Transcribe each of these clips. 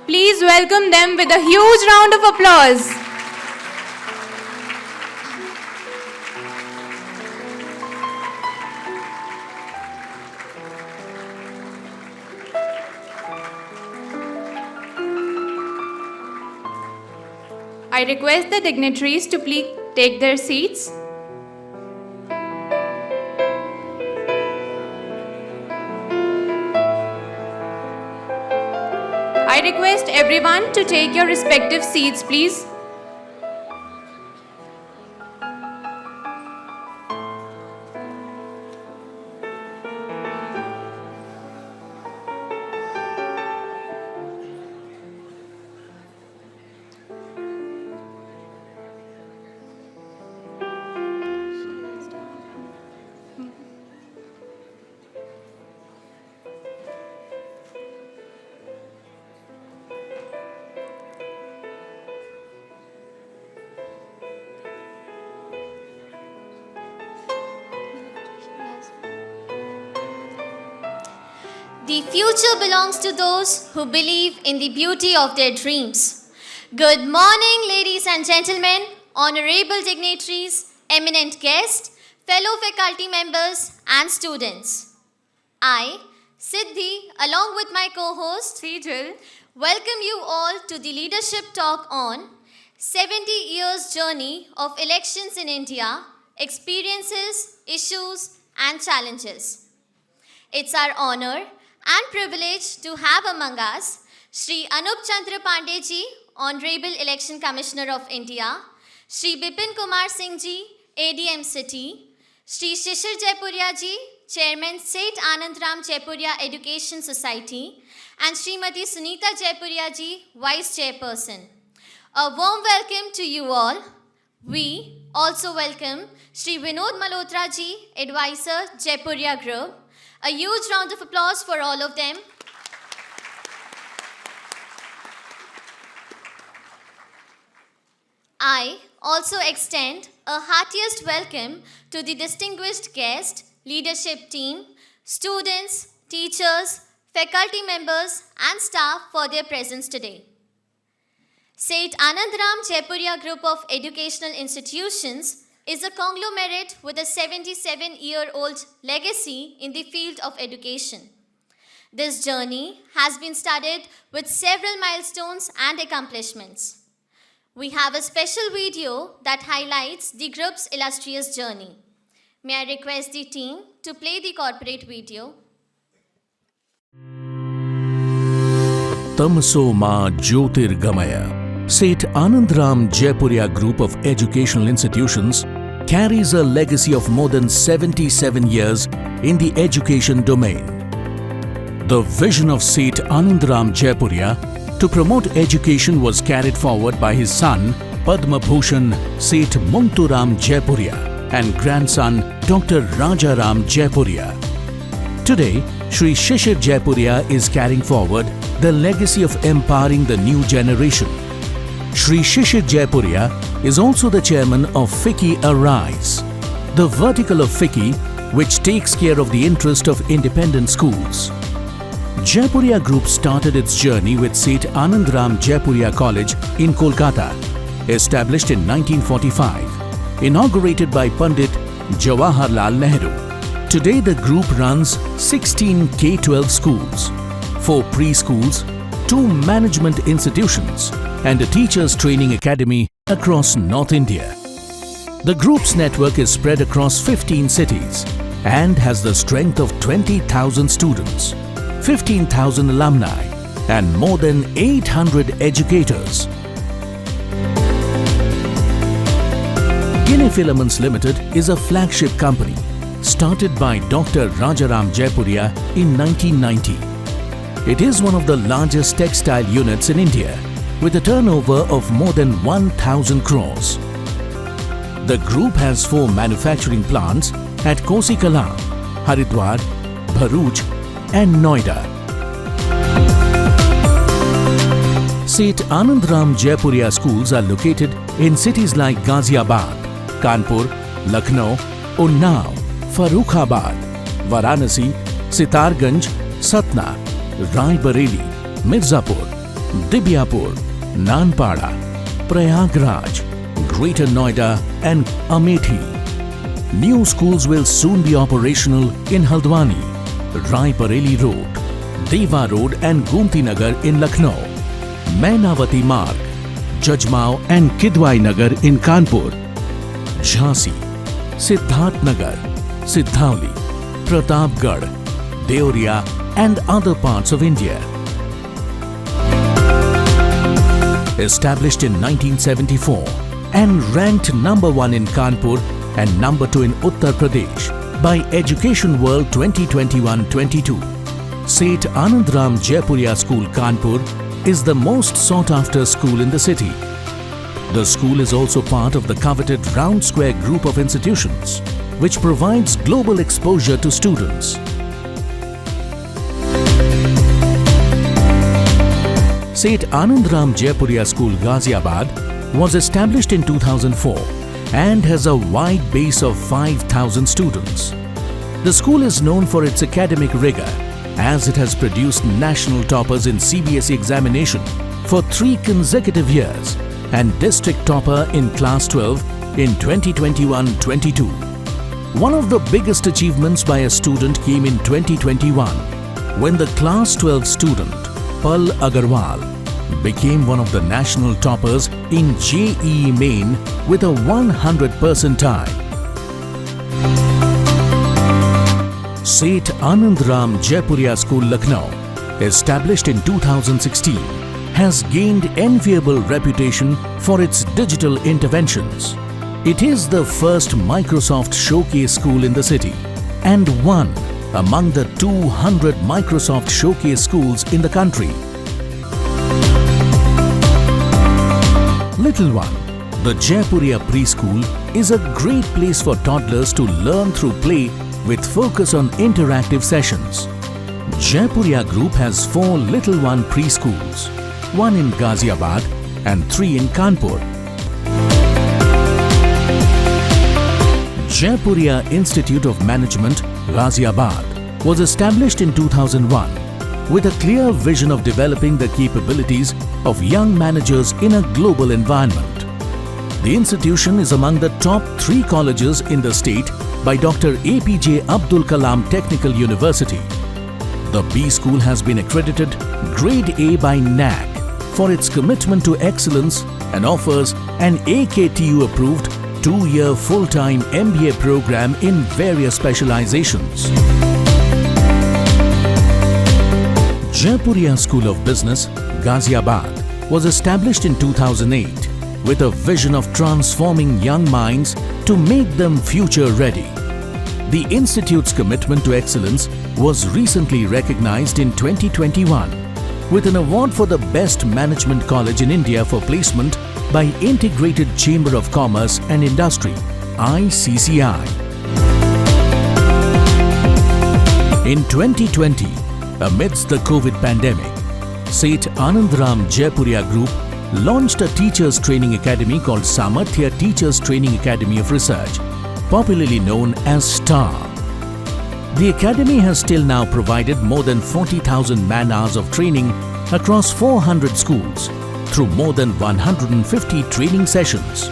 Please welcome them with a huge round of applause. I request the dignitaries to please take their seats. I request everyone to take your respective seats, please. The future belongs to those who believe in the beauty of their dreams. Good morning, ladies and gentlemen, honorable dignitaries, eminent guests, fellow faculty members, and students. I, Siddhi, along with my co-host, Sejal, welcome you all to the leadership talk on 70 years journey of elections in India, experiences, issues, and challenges. It's our honor and privilege to have among us Shri Anup Chandra Pandey ji, Honourable Election Commissioner of India, Shri Bipin Kumar Singh ji, ADM City, Shri Shishir Jaipuria ji, Chairman Seth Anandram Jaipuria Education Society, and Srimati Sunita Jaipuria ji, Vice Chairperson. A warm welcome to you all. We also welcome Shri Vinod Malhotra ji, Advisor, Jaipuria Group. A huge round of applause for all of them. I also extend a heartiest welcome to the distinguished guest, leadership team, students, teachers, faculty members, and staff for their presence today. Seth Anandram Jaipuria Group of Educational Institutions is a conglomerate with a 77-year-old legacy in the field of education. This journey has been studded with several milestones and accomplishments. We have a special video that highlights the group's illustrious journey. May I request the team to play the corporate video? Tamso Ma Jyotirgamaya. Seth Anandram Jaipuria Group of Educational Institutions carries a legacy of more than 77 years in the education domain. The vision of Seth Anandram Jaipuria to promote education was carried forward by his son Padma Bhushan Seth Munturam Jaipuria and grandson Dr. Rajaram Jaipuria. Today, Shri Shishir Jaipuria is carrying forward the legacy of empowering the new generation. Shri Shishir Jaipuria is also the chairman of FICCI Arise, the vertical of FICCI which takes care of the interest of independent schools. Jaipuria Group started its journey with Seth Anandram Jaipuria College in Kolkata, established in 1945, inaugurated by Pandit Jawaharlal Nehru. Today the group runs 16 K-12 schools, 4 preschools, 2 management institutions, and a teachers training academy across North India. The group's network is spread across 15 cities and has the strength of 20,000 students, 15,000 alumni, and more than 800 educators. Guinea Filaments Limited is a flagship company started by Dr. Rajaram Jaipuria in 1990. It is one of the largest textile units in India, with a turnover of more than 1,000 crores. The group has 4 manufacturing plants at Kosi Kalam, Haridwar, Bharuch and Noida. Seth Anandram Jaipuria schools are located in cities like Ghaziabad, Kanpur, Lucknow, Unnao, Farrukhabad, Varanasi, Sitarganj, Satna, Rai Bareli, Mirzapur, Dibyapur, Nanpada, Prayagraj, Greater Noida and Amethi. New schools will soon be operational in Haldwani, Rai Bareli Road, Deva Road and Gomti Nagar in Lucknow, Mainavati Marg, Jajmao and Kidwai Nagar in Kanpur, Jhansi, Siddharth Nagar, Siddhauli, Pratapgarh, Deoria and other parts of India. Established in 1974 and ranked number 1 in Kanpur and number 2 in Uttar Pradesh by Education World 2021-22. Seth Anandram Jaipuria School, Kanpur is the most sought-after school in the city. The school is also part of the coveted Round Square group of institutions, which provides global exposure to students. Seth Anandram Jaipuria School, Ghaziabad was established in 2004 and has a wide base of 5,000 students. The school is known for its academic rigor, as it has produced national toppers in CBSE examination for 3 consecutive years and district topper in class 12 in 2021-22. One of the biggest achievements by a student came in 2021 when the class 12 student Pal Agarwal became one of the national toppers in JEE Main with a 100% time. Seth Anandram Jaipuria School, Lucknow, established in 2016, has gained enviable reputation for its digital interventions. It is the first Microsoft Showcase school in the city and one among the 200 Microsoft Showcase schools in the country. Little One, the Jaipuria Preschool is a great place for toddlers to learn through play with focus on interactive sessions. Jaipuria Group has 4 Little One preschools, 1 in Ghaziabad and 3 in Kanpur. Jaipuria Institute of Management, Ghaziabad, was established in 2001 with a clear vision of developing the capabilities of young managers in a global environment. The institution is among the top 3 colleges in the state by Dr. APJ Abdul Kalam Technical University. The B School has been accredited Grade A by NAC for its commitment to excellence and offers an AKTU-approved 2-year full-time MBA program in various specializations. Jaipuria School of Business, Ghaziabad, was established in 2008 with a vision of transforming young minds to make them future-ready. The institute's commitment to excellence was recently recognized in 2021 with an award for the Best Management College in India for placement by Integrated Chamber of Commerce and Industry, ICCI. In 2020, amidst the COVID pandemic, Seth Anandram Jaipuria Group launched a Teachers Training Academy called Samarthya Teachers Training Academy of Research, popularly known as STAR. The Academy has till now provided more than 40,000 man-hours of training across 400 schools through more than 150 training sessions.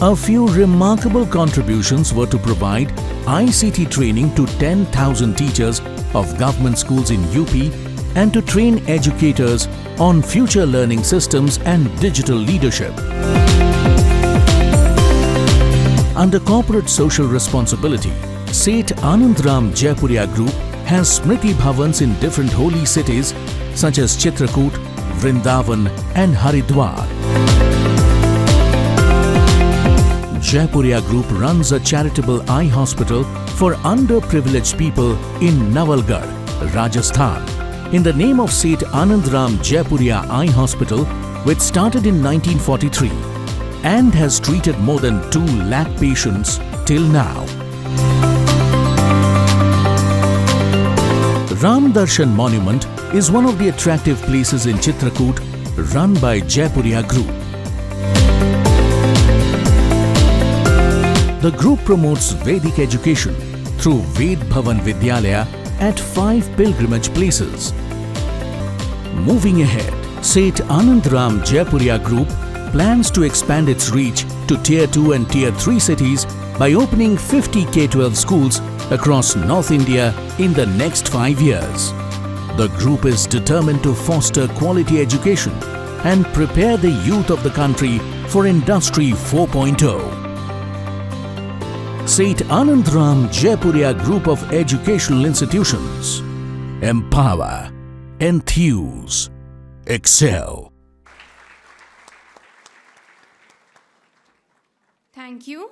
A few remarkable contributions were to provide ICT training to 10,000 teachers of government schools in UP and to train educators on future learning systems and digital leadership. Under corporate social responsibility, Seth Anandram Jaipuria Group has Smriti Bhavans in different holy cities such as Chitrakoot, Vrindavan and Haridwar. Jaipuria Group runs a charitable eye hospital for underprivileged people in Nawalgarh, Rajasthan, in the name of Seth Anandram Jaipuria Eye Hospital, which started in 1943 and has treated more than 2 lakh patients till now. Ram Darshan Monument is one of the attractive places in Chitrakoot run by Jaipuria Group. The group promotes Vedic education through Ved Bhavan Vidyalaya at 5 pilgrimage places. Moving ahead, Seth Anandram Jaipuria Group plans to expand its reach to Tier 2 and Tier 3 cities by opening 50 K-12 schools across North India in the next 5 years. The group is determined to foster quality education and prepare the youth of the country for Industry 4.0. Seth Anandram Jaipuria Group of Educational Institutions. Empower, enthuse, excel. Thank you.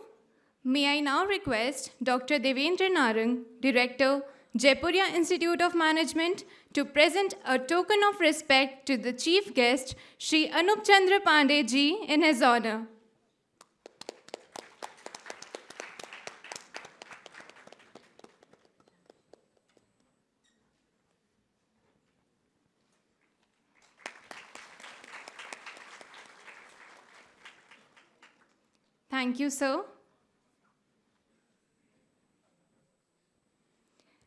May I now request Dr. Devendra Narang, Director, Jaipuria Institute of Management, to present a token of respect to the Chief Guest, Shri Anup Chandra Pandey ji, in his honor. Thank you, sir.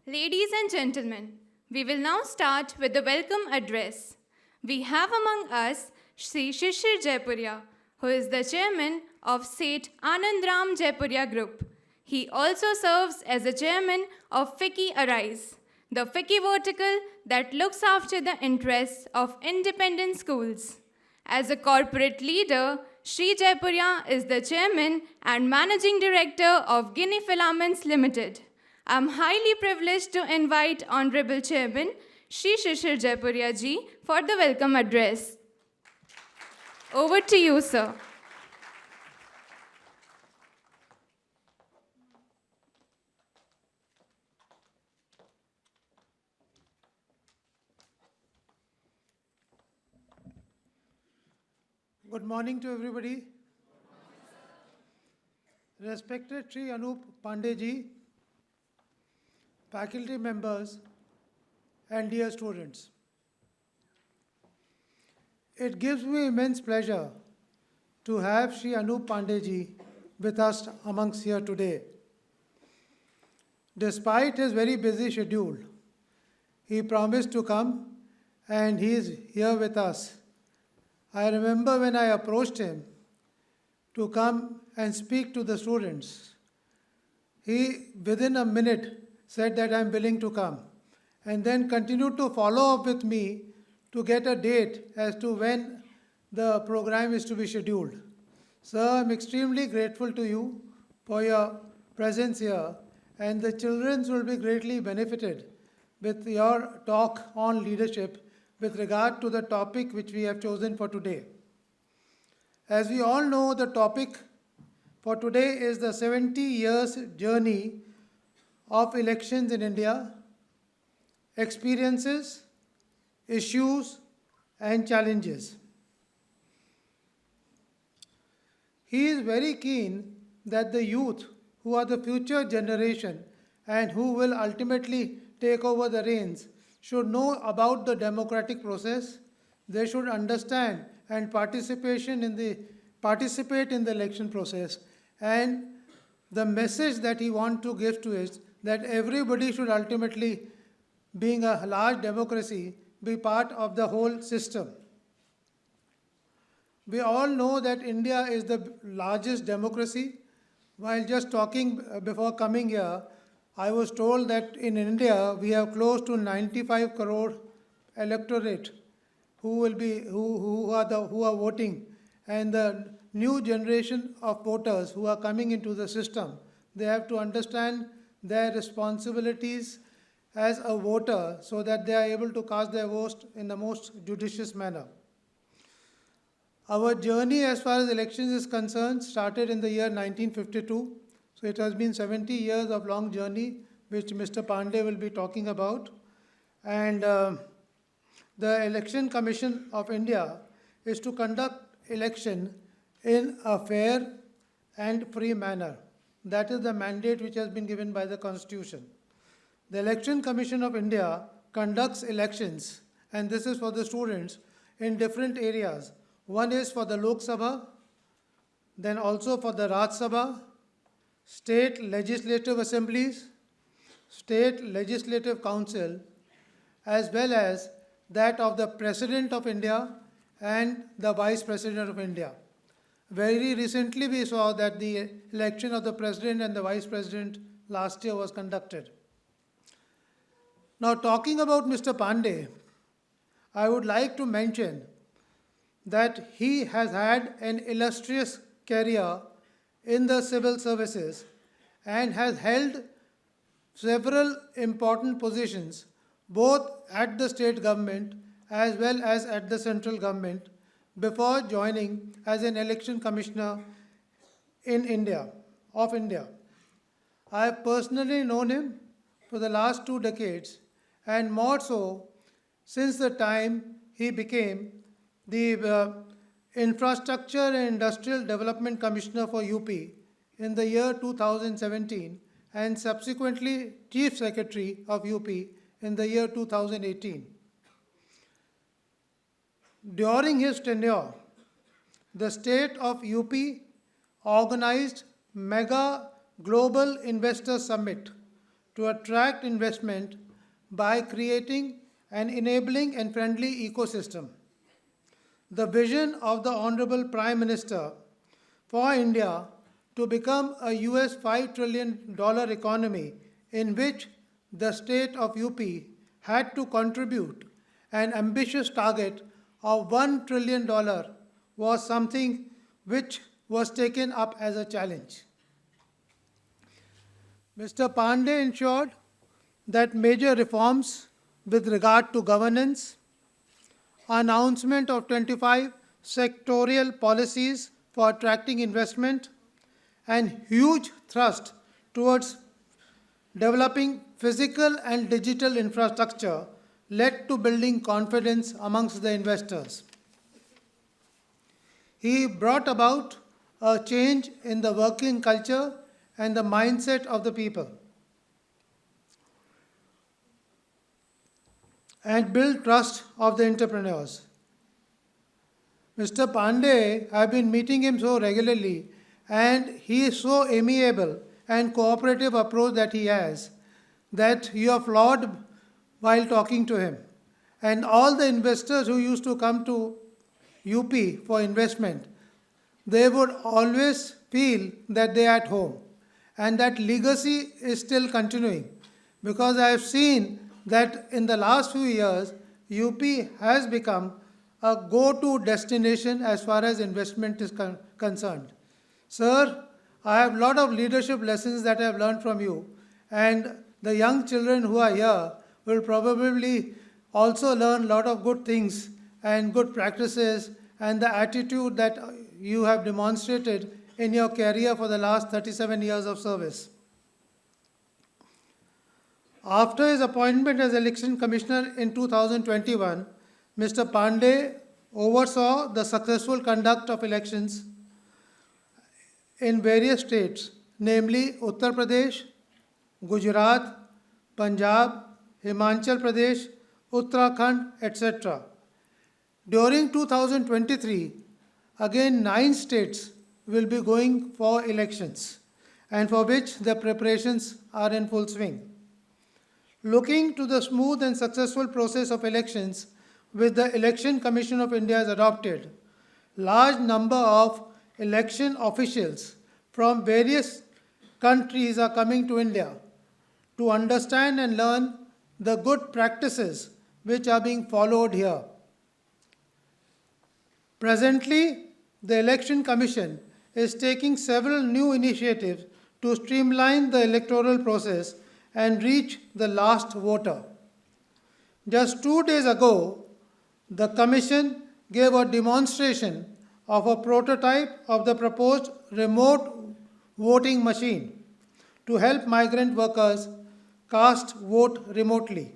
Ladies and gentlemen, we will now start with the welcome address. We have among us Shri Shishir Jaipuria, who is the chairman of Seth Anandram Jaipuria Group. He also serves as the chairman of FICCI Arise, the FICCI vertical that looks after the interests of independent schools. As a corporate leader, Shri Jaipuria is the chairman and managing director of Guinea Filaments Limited. I am highly privileged to invite Honourable Chairman Shri Shishir Jaipuria ji for the welcome address. Over to you, sir. Good morning to everybody. Respected Shri Anup Pandey ji, faculty members, and dear students. It gives me immense pleasure to have Shri Anup Pandey ji with us amongst here today. Despite his very busy schedule, he promised to come and he is here with us. I remember when I approached him to come and speak to the students, he within a minute said that I am willing to come, and then continued to follow up with me to get a date as to when the program is to be scheduled. Sir, I am extremely grateful to you for your presence here, and the children will be greatly benefited with your talk on leadership with regard to the topic which we have chosen for today. As we all know, the topic for today is the 70 years journey of elections in India, experiences, issues, and challenges. He is very keen that the youth, who are the future generation and who will ultimately take over the reins, should know about the democratic process. They should understand and participate in the election process. And the message that he wants to give to is that everybody should ultimately, being a large democracy, be part of the whole system. We all know that India is the largest democracy. While just talking before coming here, I was told that in India we have close to 95 crore electorate who are voting, and the new generation of voters who are coming into the system, they have to understand their responsibilities as a voter so that they are able to cast their vote in the most judicious manner. Our journey as far as elections is concerned started in the year 1952. So it has been 70 years of long journey, which Mr. Pandey will be talking about. And the Election Commission of India is to conduct election in a fair and free manner. That is the mandate which has been given by the Constitution. The Election Commission of India conducts elections, and this is for the students, in different areas. One is for the Lok Sabha, then also for the Raj Sabha, state legislative assemblies, state legislative council, as well as that of the President of India and the Vice President of India. Very recently, we saw that the election of the President and the Vice President last year was conducted. Now, talking about Mr. Pandey, I would like to mention that he has had an illustrious career in the civil services and has held several important positions both at the state government as well as at the central government before joining as an election commissioner in India. I have personally known him for the last 2 decades, and more so since the time he became the Infrastructure and Industrial Development Commissioner for UP in the year 2017 and subsequently Chief Secretary of UP in the year 2018. During his tenure, the state of UP organized mega global investor summit to attract investment by creating an enabling and friendly ecosystem. The vision of the Honourable Prime Minister for India to become a US $5 trillion economy in which the state of UP had to contribute an ambitious target of $1 trillion was something which was taken up as a challenge. Mr. Pandey ensured that major reforms with regard to governance, announcement of 25 sectorial policies for attracting investment, and huge thrust towards developing physical and digital infrastructure led to building confidence amongst the investors. He brought about a change in the working culture and the mindset of the people, and build trust of the entrepreneurs. Mr. Pandey, I have been meeting him so regularly, and he is so amiable and cooperative approach that he has, that you are floored while talking to him. And all the investors who used to come to UP for investment, they would always feel that they are at home. And that legacy is still continuing, because I have seen that in the last few years, UP has become a go-to destination as far as investment is concerned. Sir, I have a lot of leadership lessons that I have learned from you, and the young children who are here will probably also learn a lot of good things and good practices and the attitude that you have demonstrated in your career for the last 37 years of service. After his appointment as Election Commissioner in 2021, Mr. Pandey oversaw the successful conduct of elections in various states, namely Uttar Pradesh, Gujarat, Punjab, Himachal Pradesh, Uttarakhand, etc. During 2023, again 9 states will be going for elections, and for which the preparations are in full swing. Looking to the smooth and successful process of elections which the Election Commission of India has adopted, large number of election officials from various countries are coming to India to understand and learn the good practices which are being followed here. Presently, the Election Commission is taking several new initiatives to streamline the electoral process and reach the last voter. Just 2 days ago, the Commission gave a demonstration of a prototype of the proposed remote voting machine to help migrant workers cast vote remotely.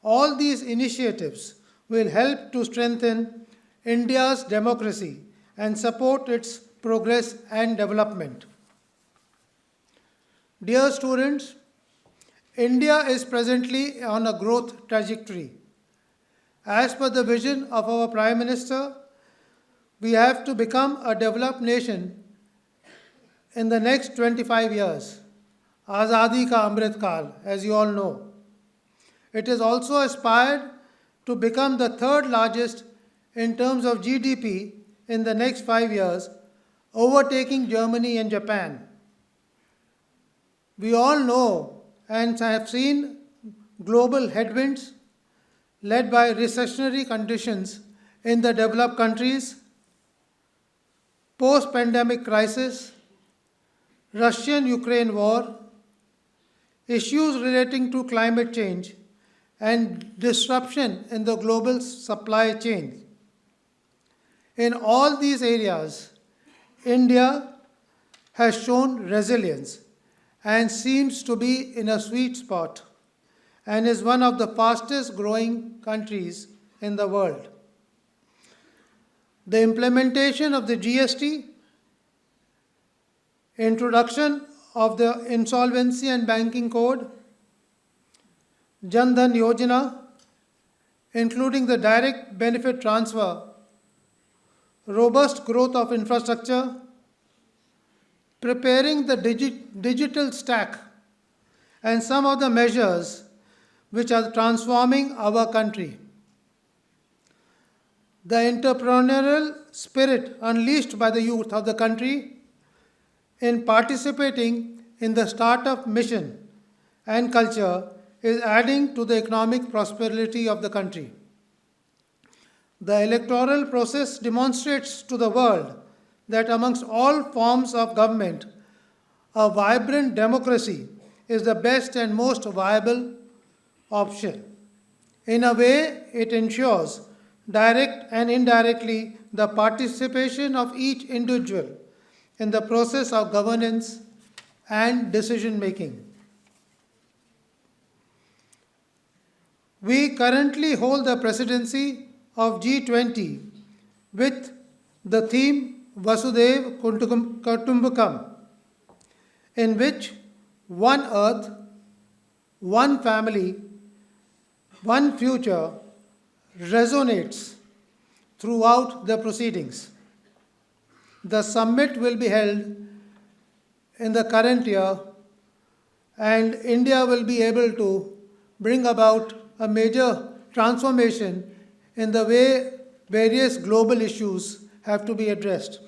All these initiatives will help to strengthen India's democracy and support its progress and development. Dear students, India is presently on a growth trajectory. As per the vision of our Prime Minister, we have to become a developed nation in the next 25 years. Azadi ka Amrit Kal, as you all know. It is also aspired to become the 3rd largest in terms of GDP in the next 5 years, overtaking Germany and Japan. We all know and have seen global headwinds led by recessionary conditions in the developed countries, post-pandemic crisis, Russian-Ukraine war, issues relating to climate change, and disruption in the global supply chain. In all these areas, India has shown resilience and seems to be in a sweet spot and is one of the fastest growing countries in the world. The implementation of the GST, introduction of the Insolvency and Banking Code, Jan Dhan Yojana, including the direct benefit transfer, robust growth of infrastructure, preparing the digital stack, and some of the measures which are transforming our country. The entrepreneurial spirit unleashed by the youth of the country in participating in the startup mission and culture is adding to the economic prosperity of the country. The electoral process demonstrates to the world that amongst all forms of government, a vibrant democracy is the best and most viable option. In a way, it ensures direct and indirectly the participation of each individual in the process of governance and decision making. We currently hold the presidency of G20 with the theme Vasudhaiva Kutumbakam, in which one earth, one family, one future resonates throughout the proceedings. The summit will be held in the current year, and India will be able to bring about a major transformation in the way various global issues have to be addressed.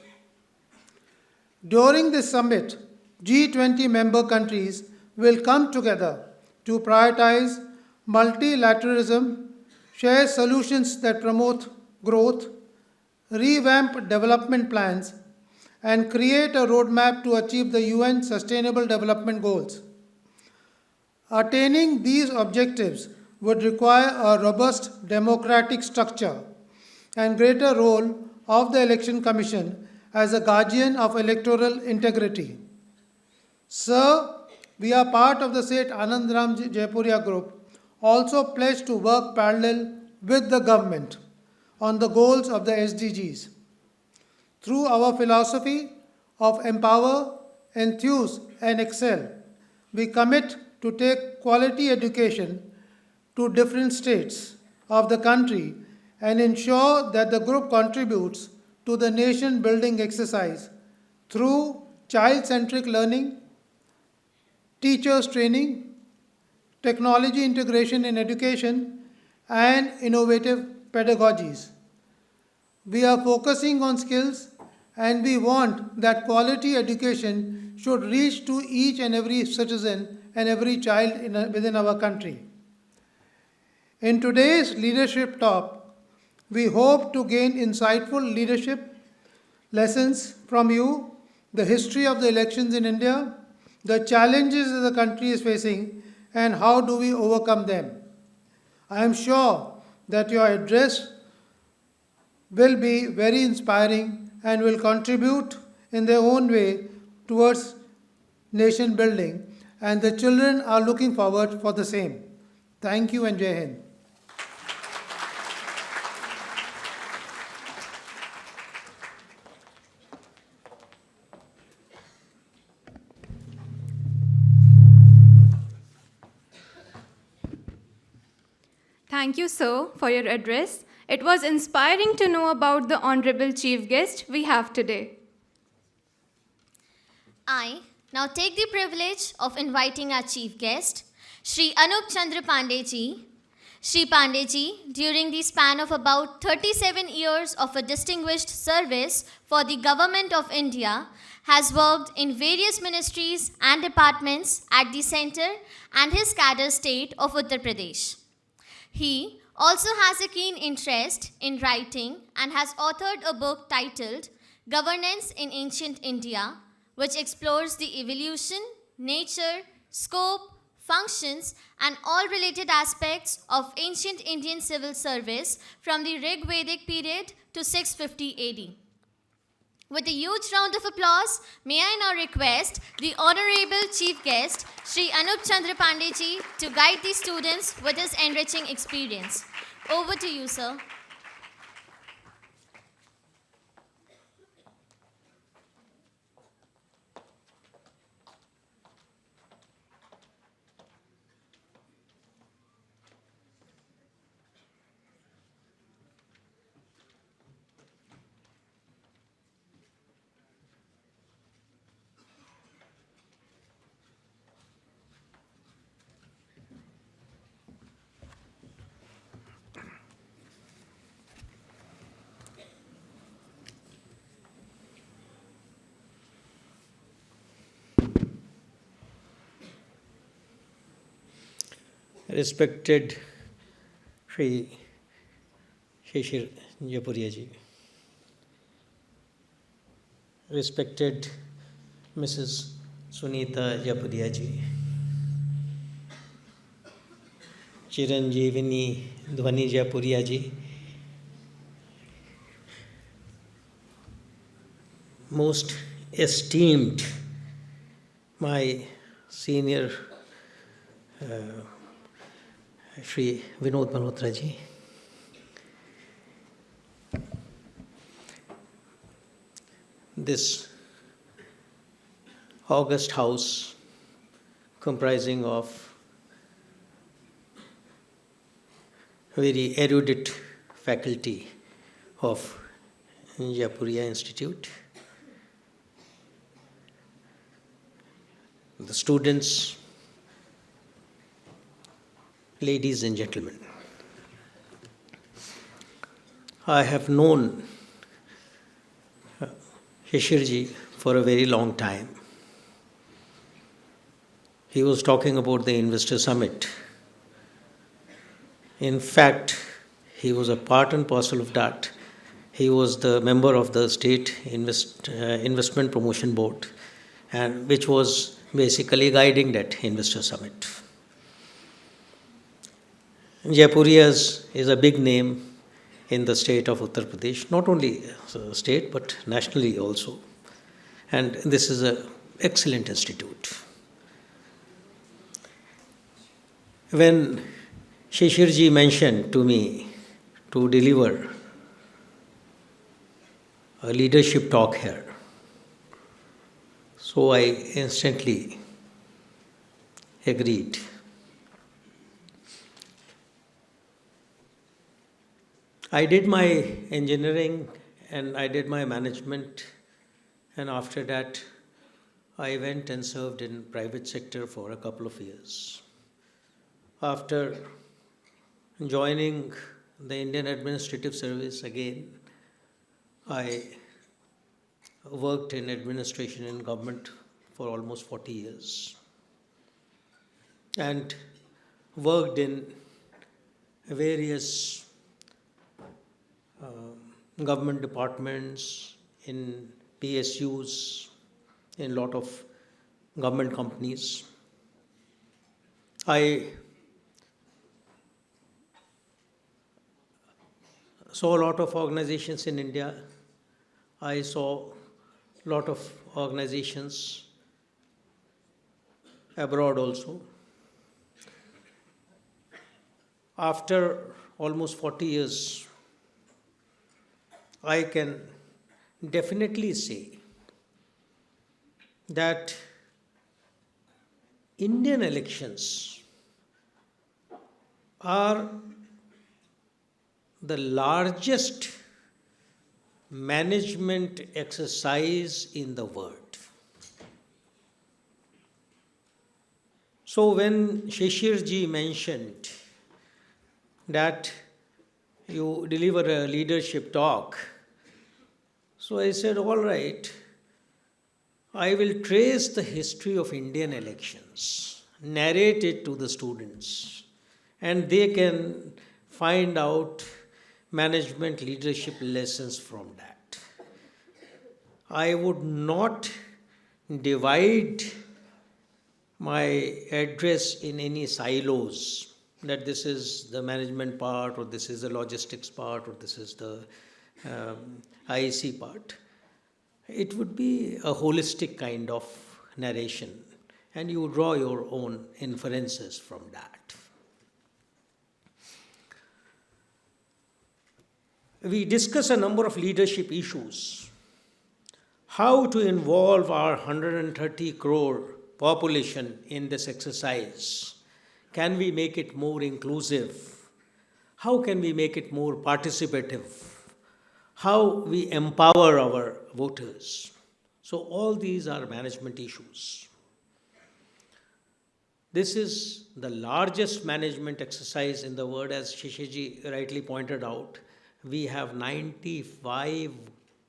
During this summit, G20 member countries will come together to prioritize multilateralism, share solutions that promote growth, revamp development plans, and create a roadmap to achieve the UN Sustainable Development Goals. Attaining these objectives would require a robust democratic structure and greater role of the Election Commission as a guardian of electoral integrity. Sir, we are part of the Seth Anandram Jaipuria group, also pledged to work parallel with the government on the goals of the SDGs. Through our philosophy of empower, enthuse, and excel, we commit to take quality education to different states of the country and ensure that the group contributes to the nation building exercise through child-centric learning, teachers training, technology integration in education, and innovative pedagogies. We are focusing on skills, and we want that quality education should reach to each and every citizen and every child within our country. In today's leadership talk, we hope to gain insightful leadership lessons from you, the history of the elections in India, the challenges that the country is facing, and how do we overcome them. I am sure that your address will be very inspiring and will contribute in their own way towards nation building, and the children are looking forward for the same. Thank you and Jai Hind. Thank you, sir, for your address. It was inspiring to know about the Honourable Chief Guest we have today. I now take the privilege of inviting our Chief Guest, Shri Anup Chandra Pandey ji, Shri Pandeyji, during the span of about 37 years of a distinguished service for the Government of India, has worked in various ministries and departments at the center and his cadre state of Uttar Pradesh. He also has a keen interest in writing and has authored a book titled Governance in Ancient India, which explores the evolution, nature, scope, functions, and all related aspects of ancient Indian civil service from the Rig Vedic period to 650 AD. With a huge round of applause, may I now request the Honourable Chief Guest, Shri Anup Chandra Pandey ji, to guide the students with his enriching experience. Over to you, sir. Respected Shri Shishir Jaipuria ji, respected Mrs. Sunita Jaipuria ji, Chiranjeevani Dhwani Jaipuria ji, most esteemed my senior Shri Vinod Malhotra ji, this august house comprising of very erudite faculty of Jaipuria Institute, the students, ladies and gentlemen. I have known Shishirji for a very long time. He was talking about the Investor Summit. In fact, he was a part and parcel of that. He was the member of the State Investment Promotion Board, and which was basically guiding that Investor Summit. Jaipuria's is a big name in the state of Uttar Pradesh, not only state but nationally also. And this is an excellent institute. When Shishirji mentioned to me to deliver a leadership talk here, so I instantly agreed. I did my engineering and I did my management, and after that I went and served in private sector for a couple of years. After joining the Indian Administrative Service again, I worked in administration in government for almost 40 years and worked in various government departments, in PSUs, in a lot of government companies. I saw a lot of organizations in India. I saw a lot of organizations abroad also. After almost 40 years, I can definitely say that Indian elections are the largest management exercise in the world. So when Shishirji mentioned that you deliver a leadership talk. So I said, all right, I will trace the history of Indian elections, narrate it to the students, and they can find out management leadership lessons from that. I would not divide my address in any silos, that this is the management part, or this is the logistics part, or this is the IEC part. It would be a holistic kind of narration, and you draw your own inferences from that. We discuss a number of leadership issues. How to involve our 130 crore population in this exercise? Can we make it more inclusive? How can we make it more participative? How we empower our voters? So all these are management issues. This is the largest management exercise in the world, as Shishiji rightly pointed out. We have 95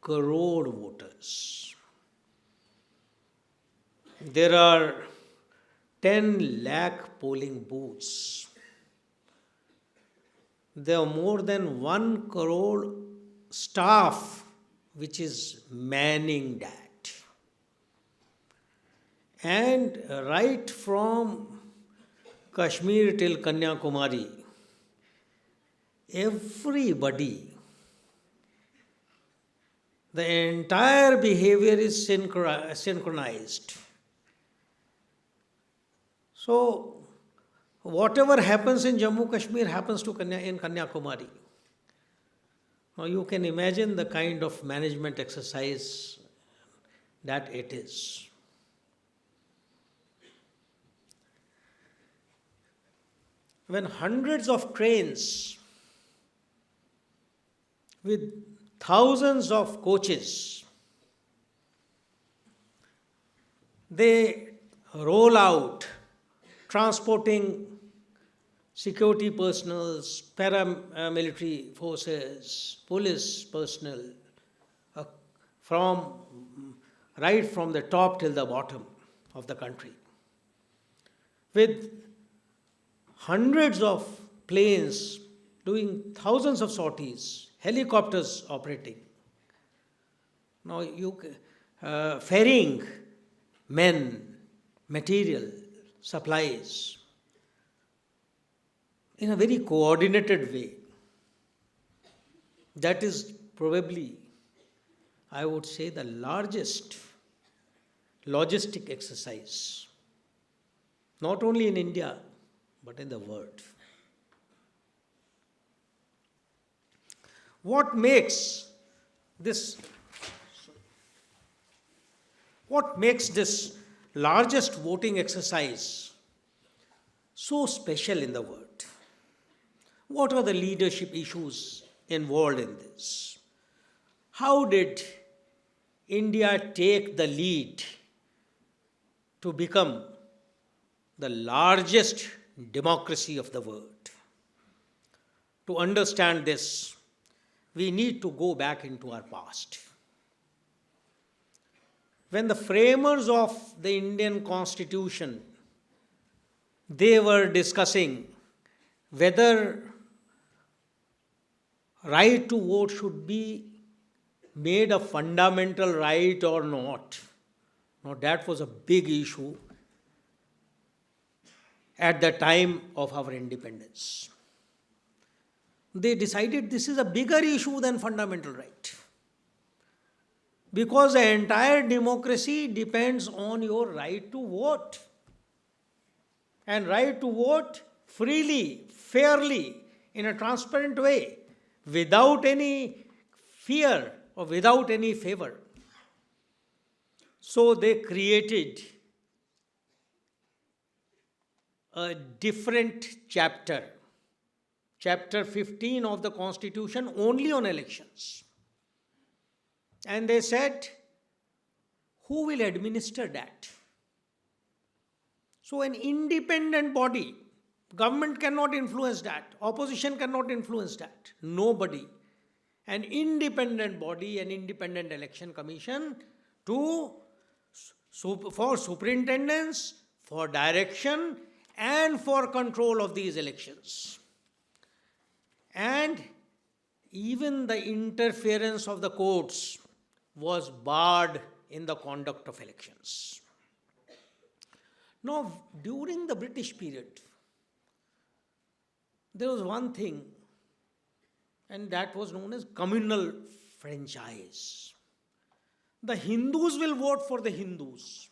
crore voters. There are 10 lakh polling booths. There are more than 1 crore staff which is manning that. And right from Kashmir till Kanyakumari, everybody, the entire behavior is synchronized. So, whatever happens in Jammu Kashmir happens in Kanyakumari. Now, you can imagine the kind of management exercise that it is. When hundreds of trains with thousands of coaches, they roll out transporting security personnel, paramilitary forces, police personnel, right from the top till the bottom of the country, with hundreds of planes doing thousands of sorties, helicopters operating. Now ferrying men, material, supplies in a very coordinated way. That is probably, I would say, the largest logistic exercise, not only in India, but in the world. What makes this largest voting exercise so special in the world? What are the leadership issues involved in this? How did India take the lead to become the largest democracy of the world? To understand this, we need to go back into our past. When the framers of the Indian Constitution, they were discussing whether right to vote should be made a fundamental right or not. Now that was a big issue at the time of our independence. They decided this is a bigger issue than fundamental right, because the entire democracy depends on your right to vote, and right to vote freely, fairly, in a transparent way, without any fear or without any favor. So they created a different chapter, chapter 15 of the Constitution, only on elections. And they said, who will administer that? So an independent body, Government cannot influence that. Opposition cannot influence that. Nobody. An independent body, an independent election commission for superintendence, for direction, and for control of these elections. And even the interference of the courts was barred in the conduct of elections. Now, during the British period, there was one thing, and that was known as communal franchise. The Hindus will vote for the Hindus.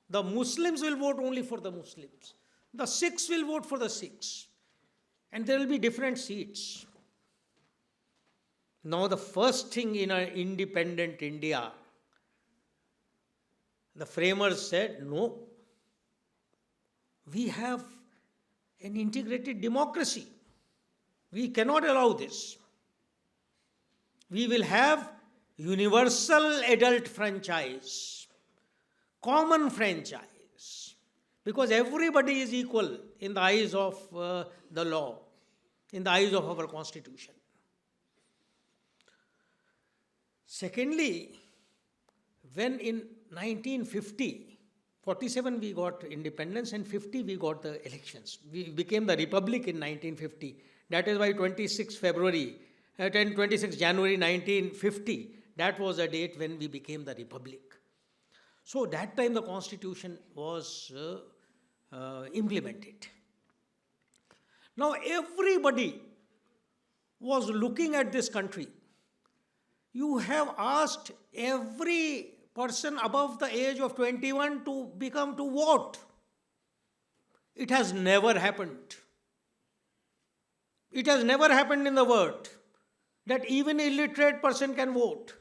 The Muslims will vote only for the Muslims. The Sikhs will vote for the Sikhs. And there will be different seats. Now, the first thing in our independent India, the framers said, no, we have an integrated democracy. We cannot allow this. We will have universal adult franchise, common franchise, because everybody is equal in the eyes of the law, in the eyes of our constitution. Secondly, when in 1950, 47 we got independence and 50 we got the elections. We became the republic in 1950. That is why 26 January 1950, that was the date when we became the republic. So that time the constitution was implemented. Now everybody was looking at this country. You have asked every person above the age of 21 to vote. It has never happened. It has never happened in the world that even an illiterate person can vote.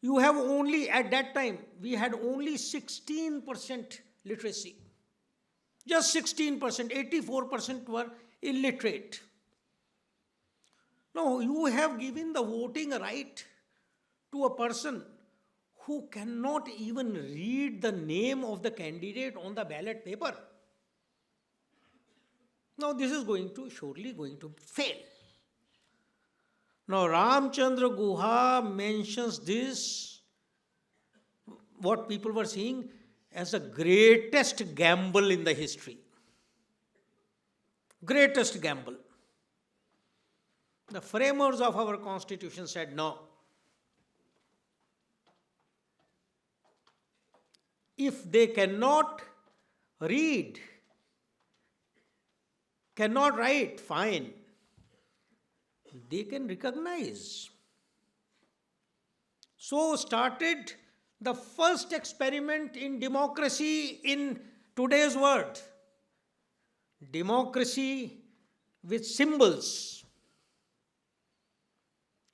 You have only, at that time, we had only 16% literacy. Just 16%, 84% were illiterate. Now, you have given the voting right to a person who cannot even read the name of the candidate on the ballot paper. Now, this is surely going to fail. Now, Ramchandra Guha mentions this, what people were seeing as the greatest gamble in the history. Greatest gamble. The framers of our constitution said no. If they cannot read, cannot write, fine. They can recognize. So started the first experiment in democracy in today's world. Democracy with symbols.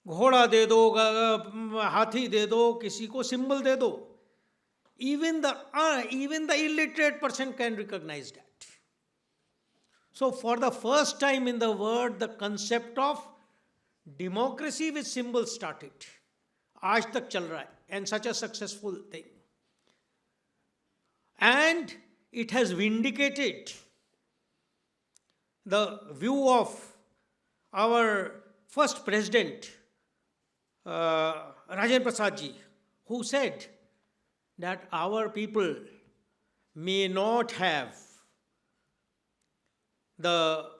घोड़ा दे दो, हाथी दे दो, किसी को symbol दे दो. Even the illiterate person can recognize that. So for the first time in the world, the concept of democracy with symbols started. आज तक चल रहा है, and such a successful thing. And it has vindicated the view of our first president, Rajendra Prasad ji, who said that our people may not have the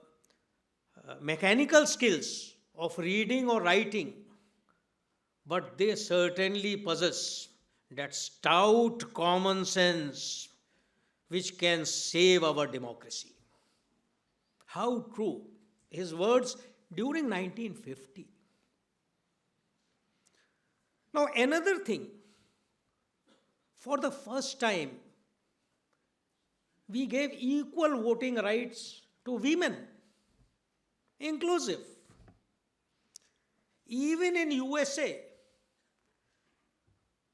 mechanical skills of reading or writing, but they certainly possess that stout common sense which can save our democracy. How true. His words during 1950. Now, another thing, for the first time, we gave equal voting rights to women, inclusive. Even in USA,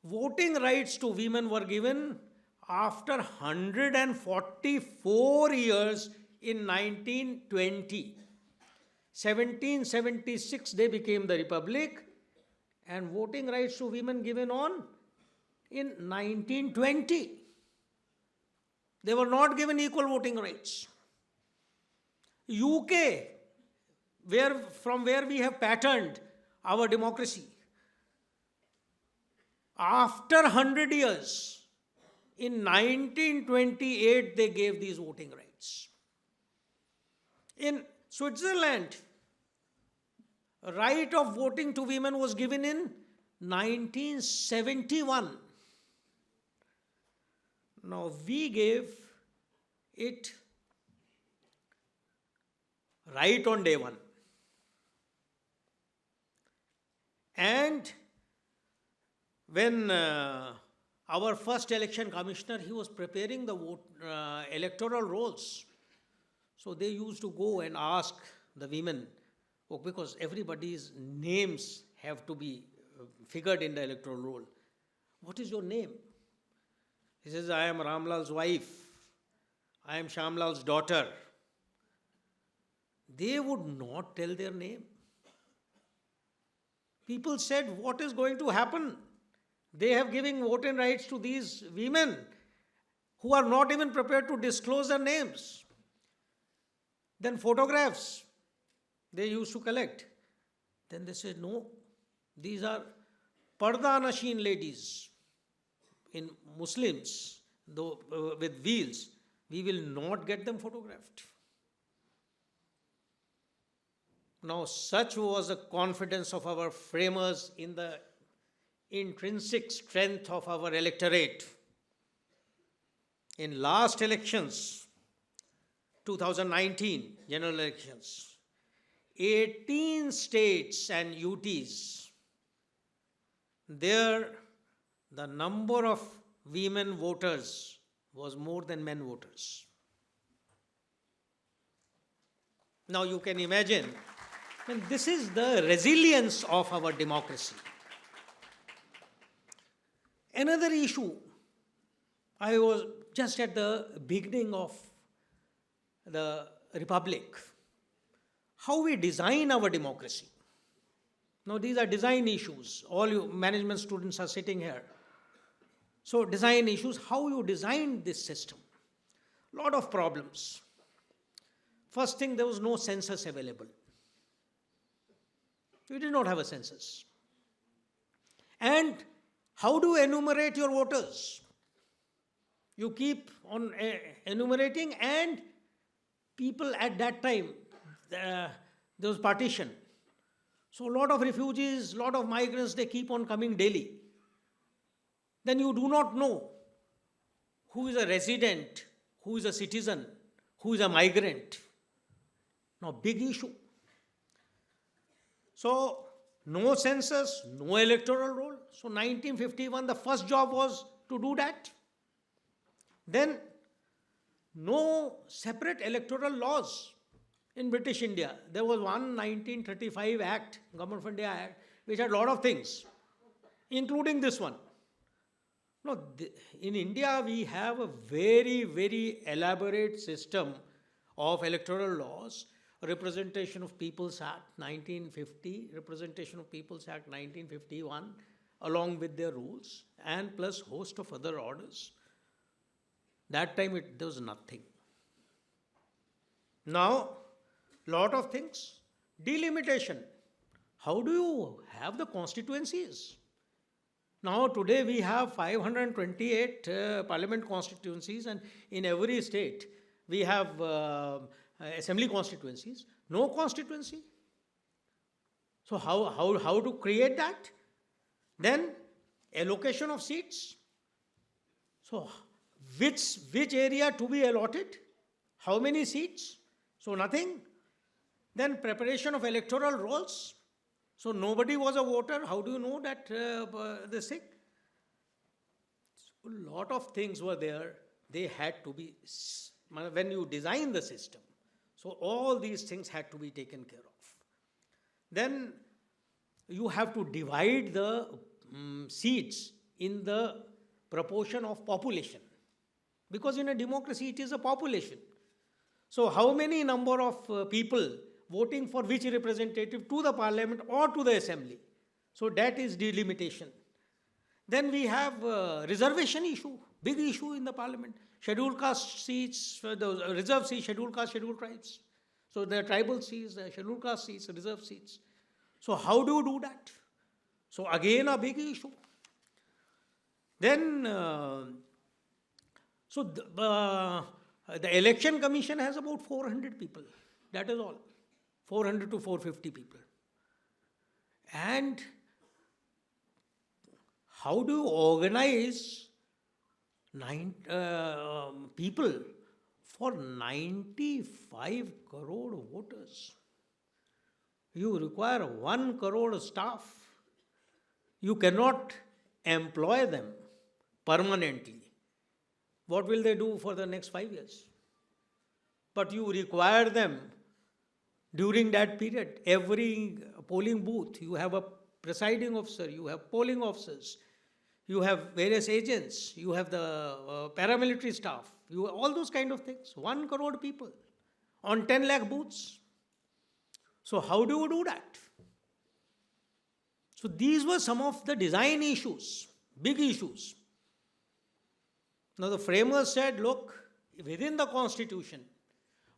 voting rights to women were given after 144 years in 1920. 1776 they became the republic, and voting rights to women given on in 1920. They were not given equal voting rights. UK, from where we have patterned our democracy, after 100 years, in 1928, they gave these voting rights. In Switzerland, right of voting to women was given in 1971. Now we gave it right on day one. And when our first election commissioner, he was preparing the electoral rolls. So they used to go and ask the women, because everybody's names have to be figured in the electoral roll. What is your name? He says, I am Ramlal's wife. I am Shamlal's daughter. They would not tell their name. People said, what is going to happen? They have given voting rights to these women who are not even prepared to disclose their names. Then photographs they used to collect. Then they said, no, these are parda nashin ladies. In Muslims, though with veils, we will not get them photographed. Now, such was the confidence of our framers in the intrinsic strength of our electorate. In last elections, 2019 general elections, 18 states and UTs, there the number of women voters was more than men voters. Now you can imagine, and this is the resilience of our democracy. Another issue, I was just at the beginning of the Republic, how we design our democracy. Now these are design issues. All you management students are sitting here. So design issues, how you design this system. Lot of problems. First thing, there was no census available. We did not have a census. And how do you enumerate your voters? You keep on enumerating, and people at that time, there was partition. So a lot of refugees, a lot of migrants, they keep on coming daily. Then you do not know who is a resident, who is a citizen, who is a migrant. Now, big issue. So, no census, no electoral roll. So, 1951, the first job was to do that. Then, no separate electoral laws in British India. There was one 1935 Act, Government of India Act, which had a lot of things, including this one. No, in India, we have a very, very elaborate system of electoral laws. Representation of People's Act 1950, Representation of People's Act 1951, along with their rules, and plus host of other orders. That time there was nothing. Now, lot of things. Delimitation. How do you have the constituencies? Now, today we have 528 parliament constituencies, and in every state we have assembly constituencies. No constituency. So, how to create that? Then, allocation of seats. So, which area to be allotted? How many seats? So, nothing. Then, preparation of electoral rolls. So, nobody was a voter. How do you know that this thing? So, a lot of things were there. They had to be, when you design the system. So, all these things had to be taken care of. Then, you have to divide the seats in the proportion of population. Because in a democracy, it is a population. So, how many number of people voting for which representative to the parliament or to the assembly? So, that is delimitation. Then we have reservation issue, big issue in the parliament. Scheduled caste seats, the reserved seats, scheduled caste, scheduled tribes. So there are tribal seats, there are scheduled caste seats, reserved seats. So how do you do that? So again a big issue. Then, the election commission has about 400 people. That is all. 400 to 450 people. And how do you organize people for 95 crore voters? You require 1 crore staff. You cannot employ them permanently. What will they do for the next 5 years? But you require them during that period. Every polling booth, you have a presiding officer, you have polling officers, you have various agents, you have the paramilitary staff, you all those kind of things. 1 crore people on 10 lakh booths. So how do you do that? So these were some of the design issues, big issues. Now the framers said, look, within the constitution,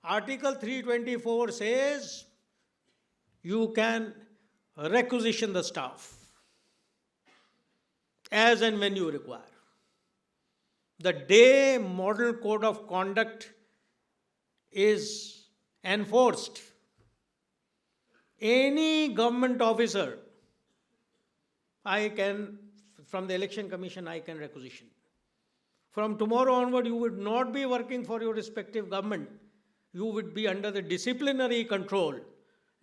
Article 324 says you can requisition the staff as and when you require. The day Model Code of Conduct is enforced, any government officer, from the Election Commission, I can requisition. From tomorrow onward, you would not be working for your respective government. You would be under the disciplinary control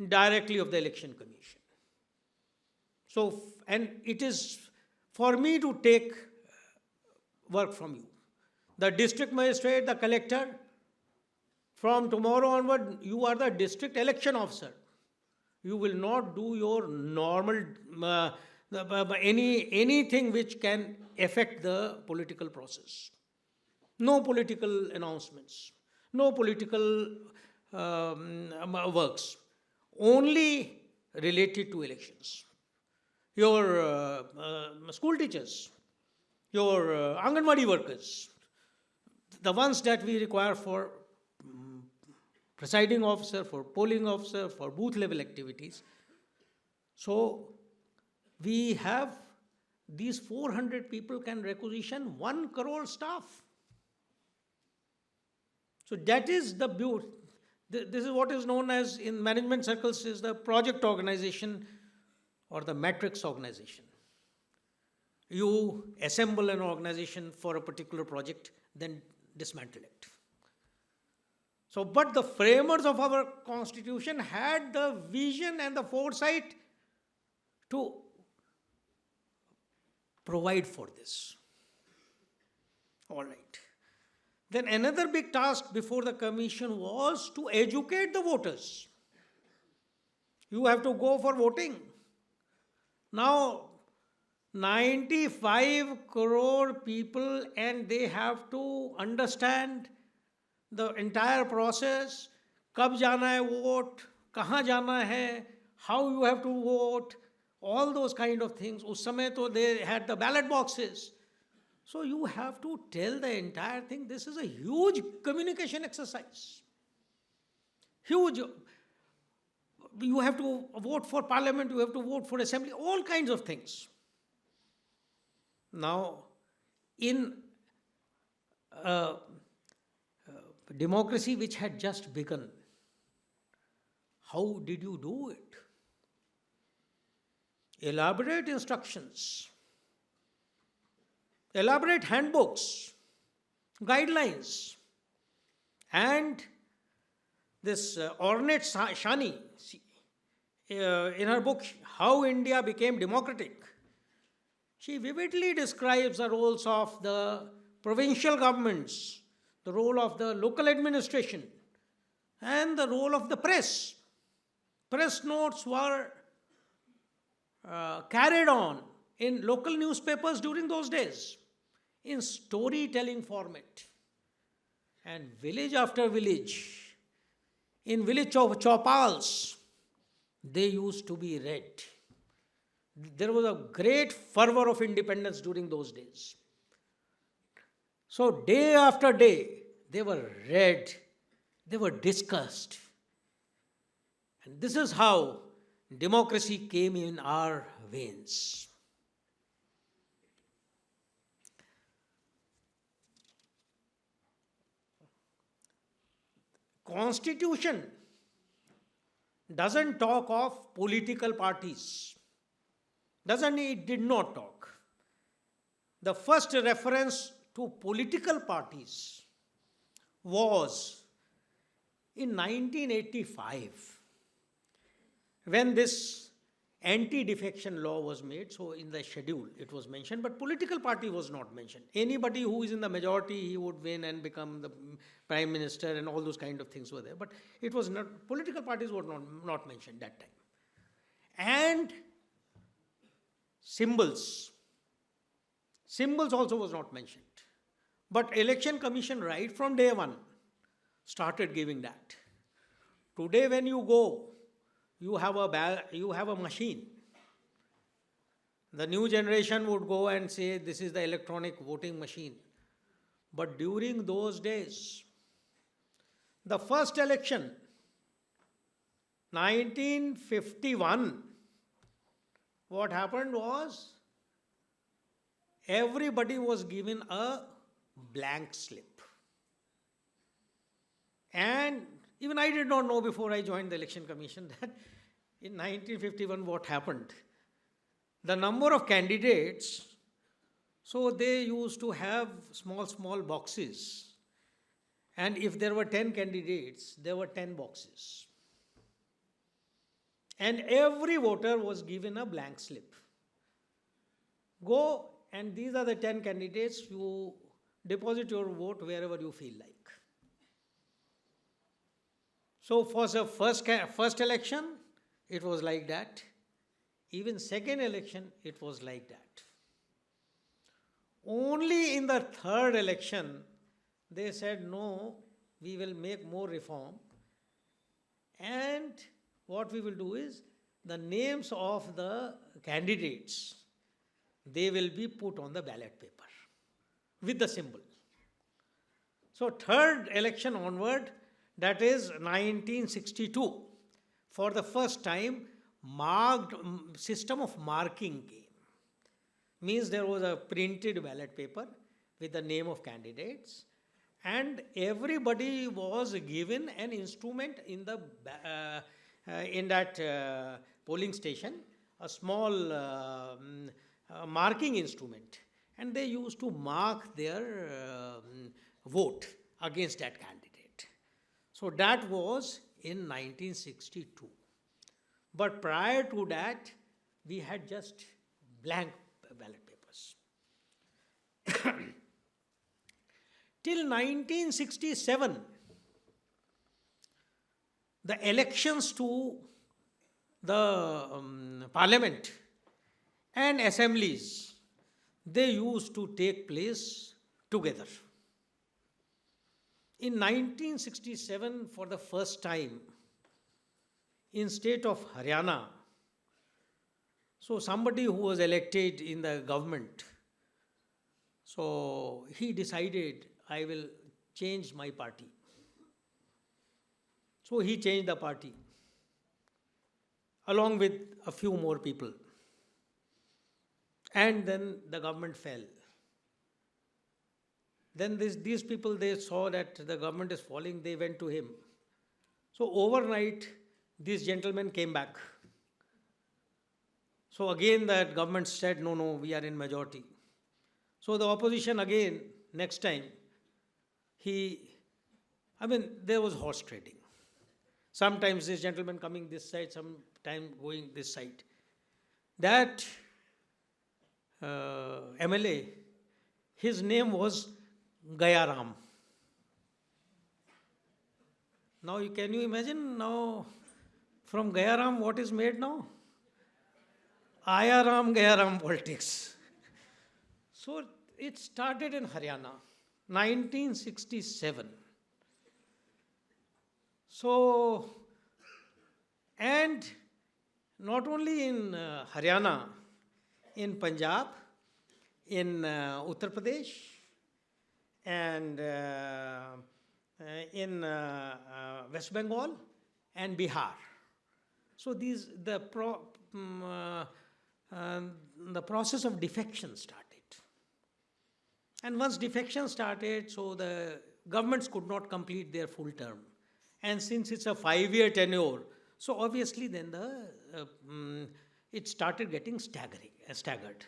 directly of the Election Commission. So, and it is for me to take work from you. The district magistrate, the collector, from tomorrow onward, you are the district election officer. You will not do your normal, anything which can affect the political process. No political announcements, no political works, only related to elections. Your school teachers, your Anganwadi workers, the ones that we require for presiding officer, for polling officer, for booth level activities. So we have these 400 people can requisition 1 crore staff. So that is the beauty. This is what is known as, in management circles, is the project organization or the matrix organization. You assemble an organization for a particular project, then dismantle it. So, but the framers of our constitution had the vision and the foresight to provide for this. All right. Then another big task before the commission was to educate the voters. You have to go for voting. Now, 95 crore people, and they have to understand the entire process. Kab jana hai vote, kahan jana hai, how you have to vote, all those kind of things. Us samay to they had the ballot boxes. So you have to tell the entire thing. This is a huge communication exercise. Huge. You have to vote for parliament, you have to vote for assembly, all kinds of things. Now, in democracy which had just begun, how did you do it? Elaborate instructions, elaborate handbooks, guidelines, and this Ornate Shani, in her book, How India Became Democratic, she vividly describes the roles of the provincial governments, the role of the local administration, and the role of the press. Press notes were carried on in local newspapers during those days in storytelling format. And village after village, in village chopals, they used to be read. There was a great fervor of independence during those days. So day after day, they were read, they were discussed, And this is how democracy came in our veins. Constitution doesn't talk of political parties. It did not talk. The first reference to political parties was in 1985 when this anti-defection law was made. So in the schedule it was mentioned, but political party was not mentioned. Anybody who is in the majority, he would win and become the prime minister, and all those kind of things were there. But it was not, political parties were not mentioned that time. And symbols also was not mentioned. But Election Commission right from day one started giving that. Today when you go, you have a machine. The new generation would go and say this is the electronic voting machine. But during those days, the first election, 1951, what happened was everybody was given a blank slip. And even I did not know before I joined the Election Commission that in 1951 what happened. The number of candidates, so they used to have small boxes. And if there were 10 candidates, there were 10 boxes. And every voter was given a blank slip. Go, and these are the 10 candidates. You deposit your vote wherever you feel like. So for the first election, it was like that. Even second election, it was like that. Only in the third election, they said, no, we will make more reform. And what we will do is, the names of the candidates, they will be put on the ballot paper with the symbol. So third election onward, that is 1962, for the first time, system of marking came. Means there was a printed ballot paper with the name of candidates, and everybody was given an instrument in the in that polling station, a small marking instrument, and they used to mark their vote against that candidate. So that was in 1962. But prior to that, we had just blank ballot papers. Till 1967, the elections to the parliament and assemblies, they used to take place together. In 1967, for the first time, in state of Haryana, so somebody who was elected in the government, so he decided, I will change my party. So he changed the party along with a few more people. And then the government fell. Then these people, they saw that the government is falling, they went to him. So overnight, this gentleman came back. So again the government said, no, we are in majority. So the opposition again, next time, there was horse trading. Sometimes this gentleman coming this side, sometime going this side. That MLA, his name was Ghaziabad. Now can you imagine now from Ghaziabad what is made now? Ghaziabad politics. So it started in Haryana, 1967. So, and not only in Haryana, in Punjab, in Uttar Pradesh, and in West Bengal and Bihar. So the process of defection started. And once defection started, so the governments could not complete their full term. And since it's a 5-year tenure, so obviously then it started getting staggered.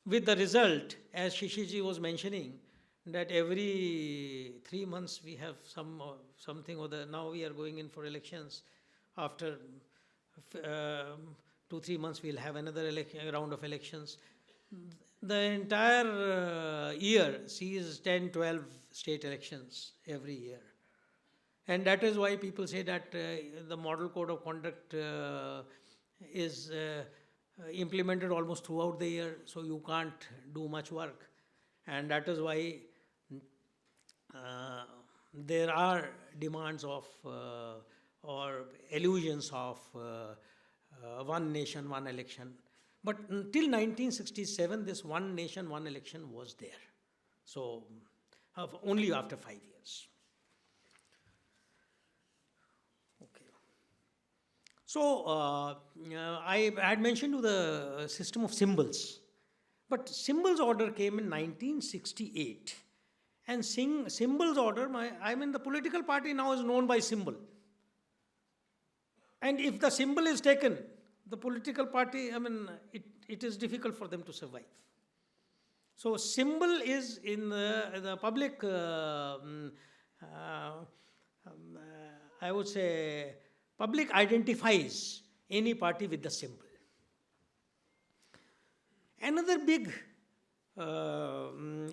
With the result, as Shishiji was mentioning, that every 3 months we have something or the, now we are going in for elections. After 2-3 months we'll have another round of elections. The entire year sees 10-12 state elections every year. And that is why people say that the model code of conduct is implemented almost throughout the year, so you can't do much work. And that is why there are demands of or illusions of one nation, one election. But until 1967, this one nation, one election was there. So only after 5 years. Okay. So I had mentioned to the system of symbols. But symbols order came in 1968. And symbols order, the political party now is known by symbol. And if the symbol is taken, the political party, it is difficult for them to survive. So symbol is in the public, I would say, public identifies any party with the symbol. Another big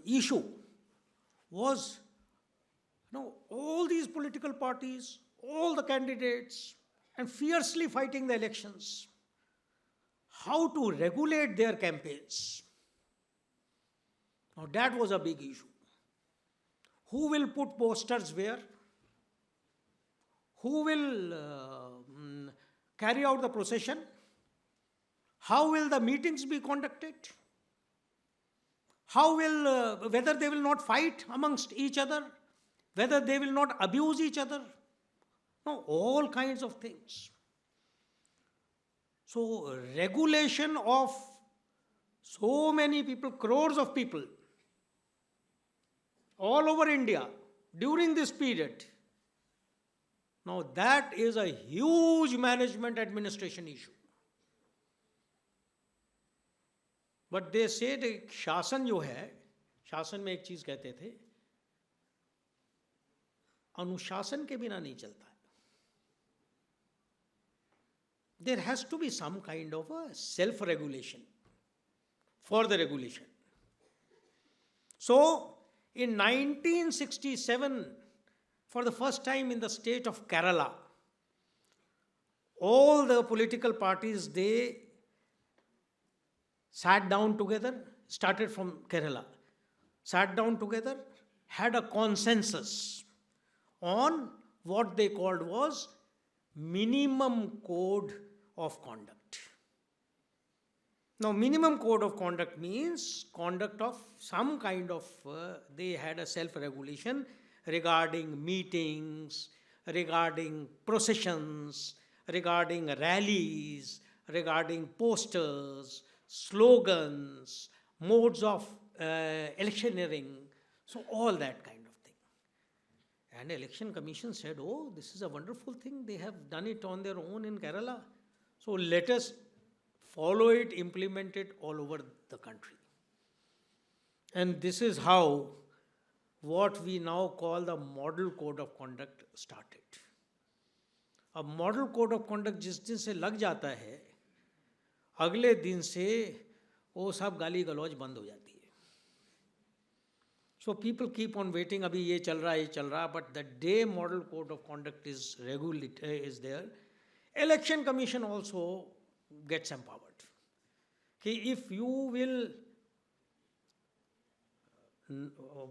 issue was, all these political parties, all the candidates, and fiercely fighting the elections. How to regulate their campaigns. Now that was a big issue. Who will put posters where? Who will carry out the procession? How will the meetings be conducted? How will, whether they will not fight amongst each other? Whether they will not abuse each other? No, all kinds of things. So, regulation of so many people, crores of people, all over India, during this period, now that is a huge management administration issue. But they say that शासन जो है, शासन में एक चीज कहते थे, अनुशासन के बिना नहीं चलता है. There has to be some kind of a self-regulation for the regulation. So, in 1967, for the first time in the state of Kerala, all the political parties, they sat down together, started from Kerala, sat down together, had a consensus on what they called was minimum code of conduct. Now, minimum code of conduct means conduct of some kind of, they had a self-regulation regarding meetings, regarding processions, regarding rallies, regarding posters, slogans, modes of electioneering, so all that kind of thing. And Election Commission said, oh, this is a wonderful thing, they have done it on their own in Kerala. So let us follow it, implement it all over the country. And this is how what we now call the Model Code of Conduct started. A Model Code of Conduct जिस दिन से लग जाता है, अगले दिन से वो सब गाली गलौज बंद हो जाती है. So people keep on waiting, अभी ये चल रहा, but the day Model Code of Conduct is there, Election Commission also gets empowered. If you will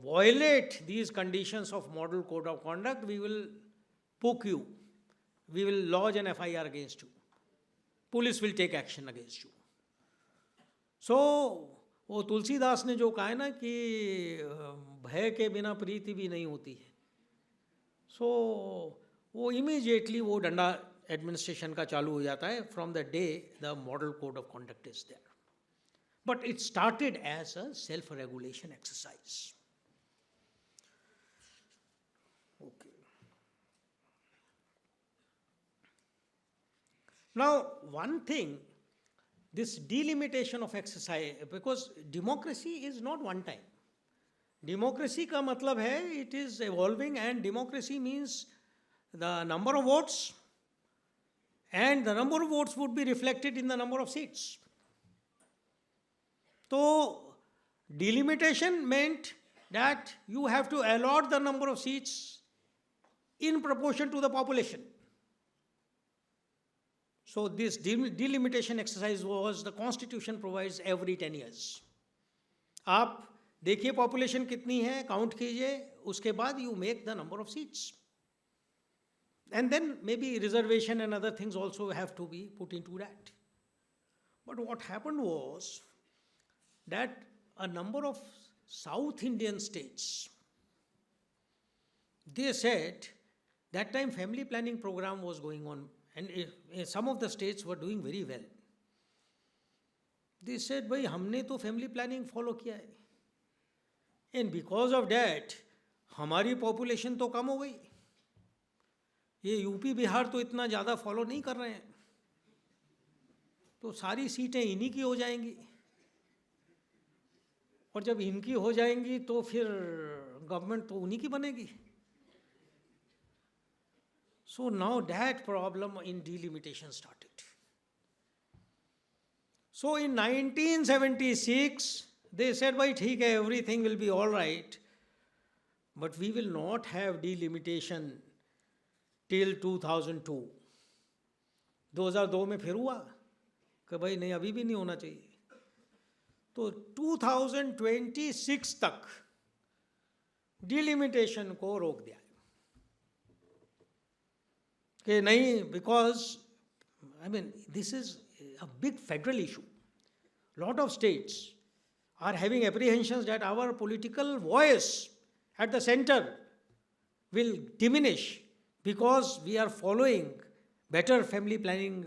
violate these conditions of Model Code of Conduct, we will poke you. We will lodge an FIR against you. Police will take action against you. So, वो तुलसीदास ने जो कहा है ना कि भय के बिना प्रीति भी नहीं होती है. So, वो immediately वो डंडा एडमिनिस्ट्रेशन का चालू हो जाता है from the day the model code of conduct is there. But it started as a self-regulation exercise. Okay. Now, one thing, this delimitation of exercise, because democracy is not one time. Democracy का मतलब है it is evolving, and democracy means the number of votes, and the number of votes would be reflected in the number of seats. तो delimitation meant that you have to allot the number of seats in proportion to the population. So this delimitation exercise was, the constitution provides every 10 years. आप देखिए population कितनी है, count कीजिए, उसके बाद you make the number of seats. And then maybe reservation and other things also have to be put into that. But what happened was that a number of South Indian states, they said, that time family planning program was going on, and some of the states were doing very well. They said, भाई हमने तो family planning follow किया है, and because of that हमारी population तो कम हो गई. ये यूपी बिहार तो इतना ज़्यादा फॉलो नहीं कर रहे हैं, तो सारी सीटें इन्हीं की हो जाएंगी, और जब इनकी हो जाएंगी तो फिर गवर्नमेंट तो उन्हीं की बनेगी. So now that problem in delimitation started. So in 1976 they said भाई ठीक है, everything will be all right, but we will not have delimitation till 2002. 2002 में फिर हुआ कि भाई नहीं, अभी भी नहीं होना चाहिए. तो 2026 तक डिलिमिटेशन को रोक दिया कि नहीं, because I mean this is a big federal issue. Lot of states are having apprehensions that our political voice at the centre will diminish because we are following better family planning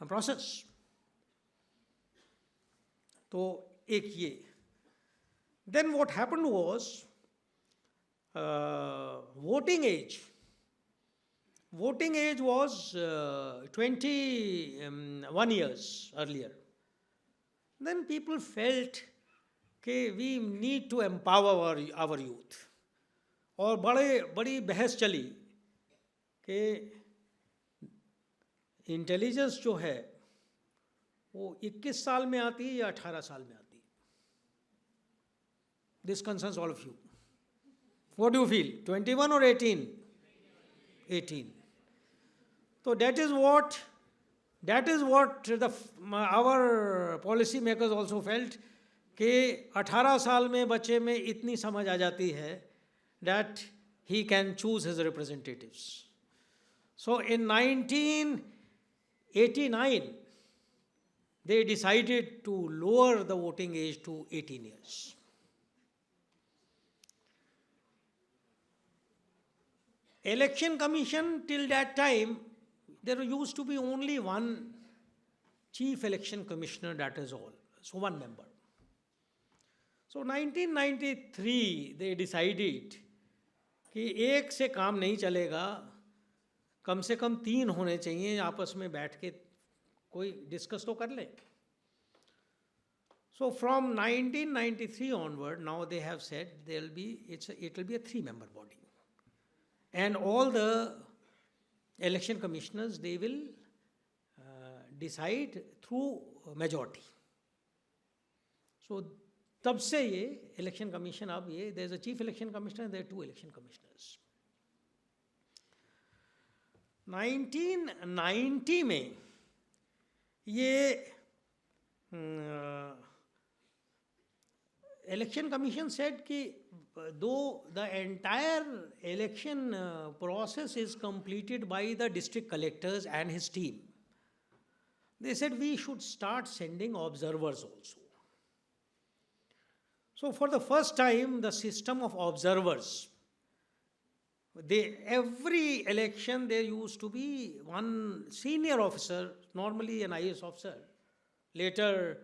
process. तो एक ये. Then what happened was voting age. Voting age was 21 years earlier. Then people felt कि we need to empower our youth. और बड़ी बहस चली कि intelligence जो है वो 21 साल में आती है या 18 साल में आती है. This concerns all of you. What do you feel, 21 और 18? 18. तो that is what our policy makers also felt कि 18 साल में बच्चे में इतनी समझ आ जाती है that he can choose his representatives. So in 1989, they decided to lower the voting age to 18 years. Election Commission, till that time, there used to be only one Chief Election Commissioner, that is all. So one member. So 1993, they decided कि एक से काम नहीं चलेगा, कम से कम 3 होने चाहिए, आपस में बैठ के कोई डिस्कस तो कर ले. So from 1993 onward, now they have said it will be a 3-member body, and all the election commissioners, they will decide through majority. So तब से ये इलेक्शन कमीशन, अब ये there is a chief election commissioner, there 2 election commissioners. 1990 में ये election commission said कि दो the entire election process is completed by the district collectors and his team, they said we should start sending observers also. So for the first time, the system of observers Every election there used to be one senior officer, normally an IAS officer. Later,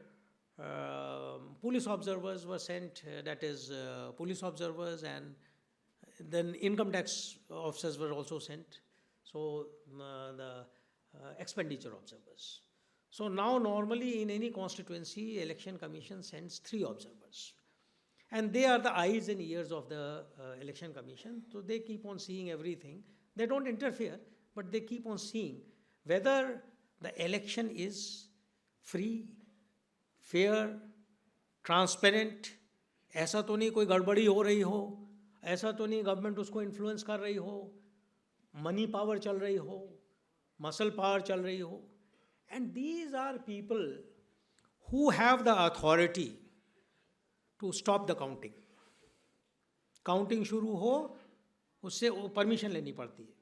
police observers were sent, that is, police observers, and then income tax officers were also sent. So, the expenditure observers. So, now normally in any constituency, election commission sends 3 observers. And they are the eyes and ears of the election commission. So, they keep on seeing everything. They don't interfere, but they keep on seeing whether the election is free, fair, transparent, ऐसा तो नहीं कोई गड़बड़ी हो रही हो, ऐसा तो नहीं गवर्नमेंट उसको इन्फ्लुएंस कर रही हो, मनी पावर चल रही हो, मसल पावर चल रही हो. And these are people who have the authority to stop the counting. Counting शुरू हो उससे परमिशन लेनी पड़ती है.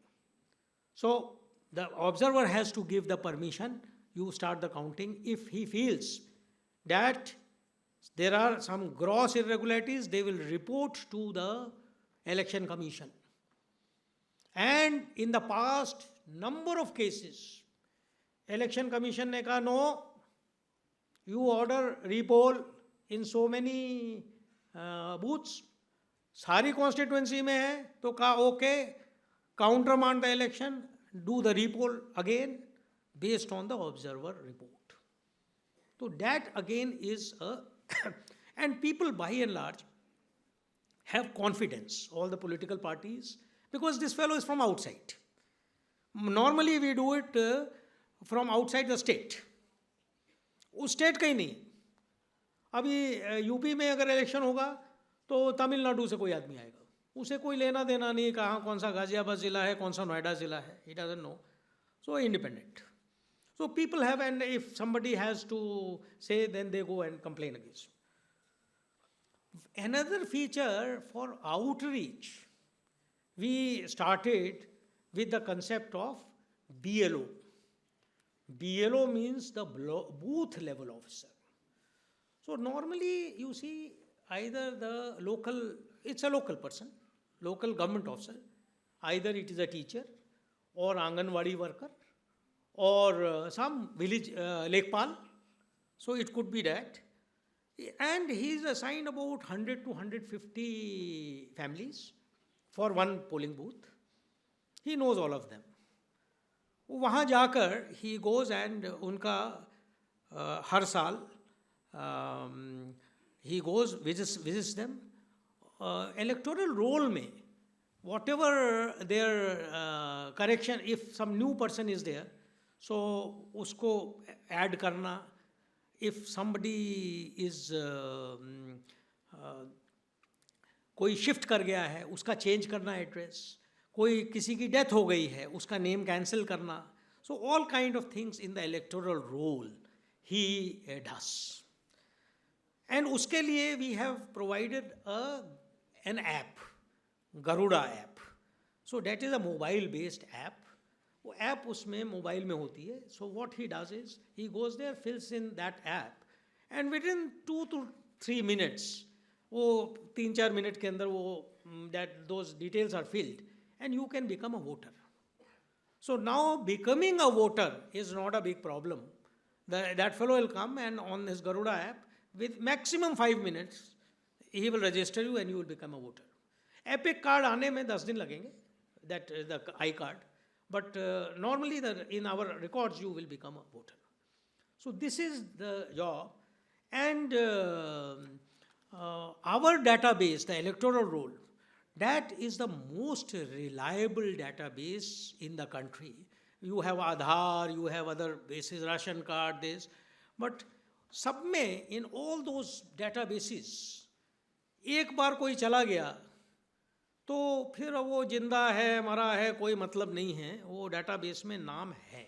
So the observer has to give the permission, you start the counting. If he feels that there are some gross irregularities, they will report to the election commission. And in the past number of cases, election commission ने कहा no, you order repoll in so many booths. सारी constituency में है तो कहा okay, countermand the election, do the repoll again based on the observer report. So that again is a and people by and large have confidence, all the political parties, because this fellow is from outside. Normally we do it from outside the state. उस state का ही नहीं. अभी UP में अगर election होगा तो तमिलनाडु से कोई आदमी आएगा, उसे कोई लेना देना नहीं कहाँ कौन सा गाजियाबाद ज़िला है, कौन सा नोएडा ज़िला है, he doesn't know. So independent. So people have, and if somebody has to say, then they go and complain against. Another feature for outreach, we started with the concept of BLO. BLO means the booth level officer. So normally you see either the local, it's a local person, local government officer, either it is a teacher or Anganwadi worker, or some village lekpal, so it could be that, and he is assigned about 100 to 150 families for one polling booth. He knows all of them. वहाँ जाकर he goes and उनका हर साल he goes visits them. Electoral roll में whatever their correction, if some new person is there, so उसको add करना. If somebody is कोई shift कर गया है उसका चेंज करना एड्रेस, कोई किसी की डेथ हो गई है उसका नेम कैंसिल करना. So all kind of things in the electoral roll he does. And उसके लिए we have provided an app, Garuda app. So that is a mobile based app. वो ऐप उसमें मोबाइल में होती है. So what he does is he goes there, fills in that app, and within 2 to 3 minutes, वो 3-4 minute के अंदर वो that those details are filled and you can become a voter. So now becoming a voter is not a big problem. That fellow will come and on his Garuda app with maximum 5 minutes he will register you and you will become a voter. Epic card आने में 10 दिन लगेंगे, that the I-card, but normally in our records you will become a voter. So this is the job, and our database, the electoral roll, that is the most reliable database in the country. You have Aadhaar, you have other bases, ration card, this, but सब में in all those databases एक बार कोई चला गया तो फिर वो जिंदा है मरा है कोई मतलब नहीं है, वो database में नाम है.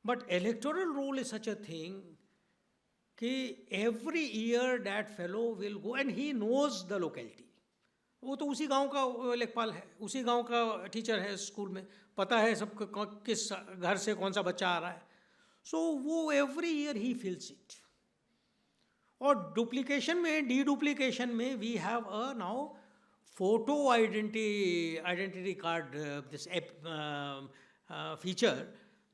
But electoral roll is such a thing कि every year that fellow will go and he knows the locality. वो तो उसी गांव का लेखपाल है, उसी गांव का टीचर है स्कूल में, पता है सबको किस घर से कौन सा बच्चा आ रहा है. सो वो एवरी ईयर ही फिल्स इट. और डुप्लीकेशन में, डी डुप्लीकेशन में we have a now photo identity card this app feature,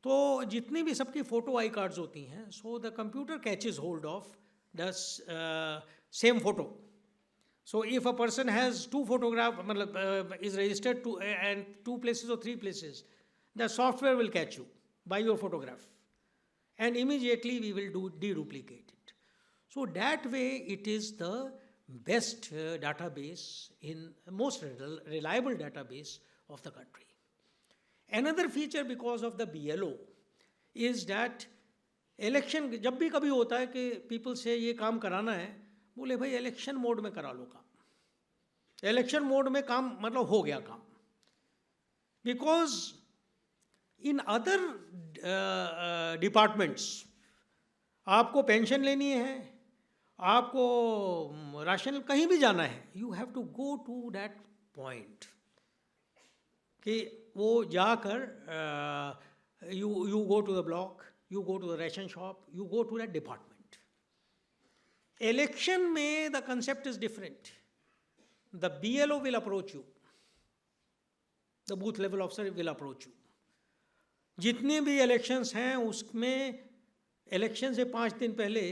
तो जितनी भी सबकी फ़ोटो आई कार्ड्स होती हैं, so the computer catches hold of the same photo. So if a person has two photograph, is registered to and 2 places or 3 places, the software will catch you by your photograph, and immediately we will deduplicate it. So that way it is the best database, in most reliable database of the country. Another feature because of the BLO is that election जब भी कभी होता है कि people से ये काम कराना है, बोले भाई इलेक्शन मोड में करा लो काम. इलेक्शन मोड में काम मतलब हो गया काम. बिकॉज इन अदर डिपार्टमेंट्स आपको पेंशन लेनी है, आपको राशन कहीं भी जाना है, you have to go to that point कि वो जाकर you go to the block, you go to the ration shop, you go to that department. Election में the concept is different. The BLO will approach you. The booth level officer will approach you. जितने भी elections हैं उसमें election से 5 दिन पहले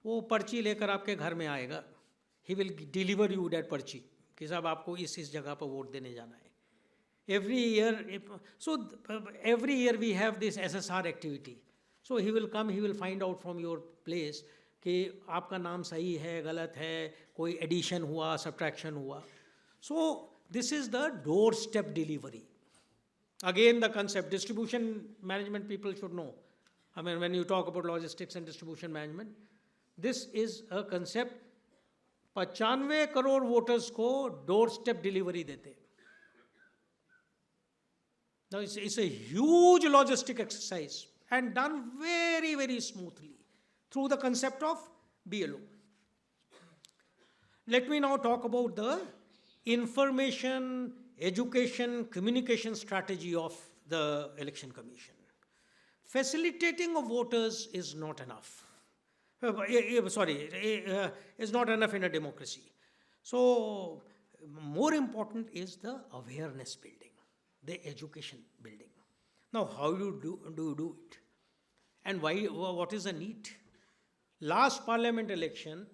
वो पर्ची लेकर आपके घर में आएगा. He will deliver you that पर्ची कि साहब आपको इस जगह पर वोट देने जाना है. Every year we have this SSR activity. So he will come, he will find out from your place कि आपका नाम सही है, गलत है, कोई एडिशन हुआ, सब्ट्रैक्शन हुआ. So this is the door step delivery. Again the concept distribution management people should know. I mean when you talk about logistics and distribution management, this is a concept. 95 crore voters को door step delivery देते. Now it's a huge logistic exercise and done very, very smoothly through the concept of BLO. Let me now talk about the information, education, communication strategy of the Election Commission. Facilitating of voters is not enough. Is not enough in a democracy. So, more important is the awareness building, the education building. Now, how you do it? And why? What is the need? Last parliament election,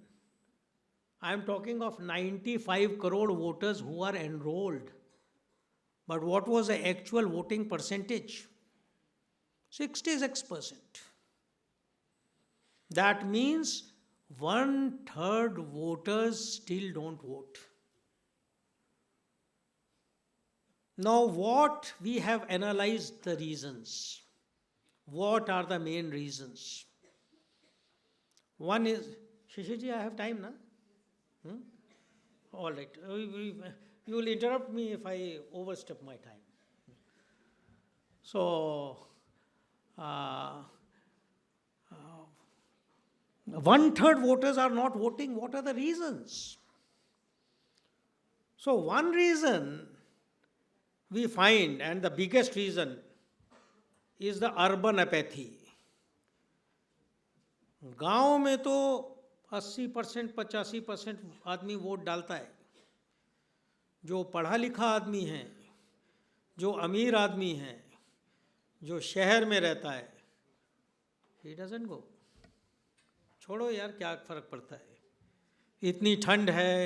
I am talking of 95 crore voters who are enrolled. But what was the actual voting percentage? 66%. That means 1/3 voters still don't vote. Now what we have analyzed the reasons. What are the main reasons? One is, Shishirji, I have time, na? All right. You will interrupt me if I overstep my time. So, 1/3 voters are not voting. What are the reasons? So, one reason we find, and the biggest reason, is the urban apathy. गांव में तो 80% 85% आदमी vote डालता है. जो पढ़ा लिखा आदमी है, जो अमीर आदमी है, जो शहर में रहता है, he doesn't go. छोड़ो यार, क्या फ़र्क पड़ता है. इतनी ठंड है,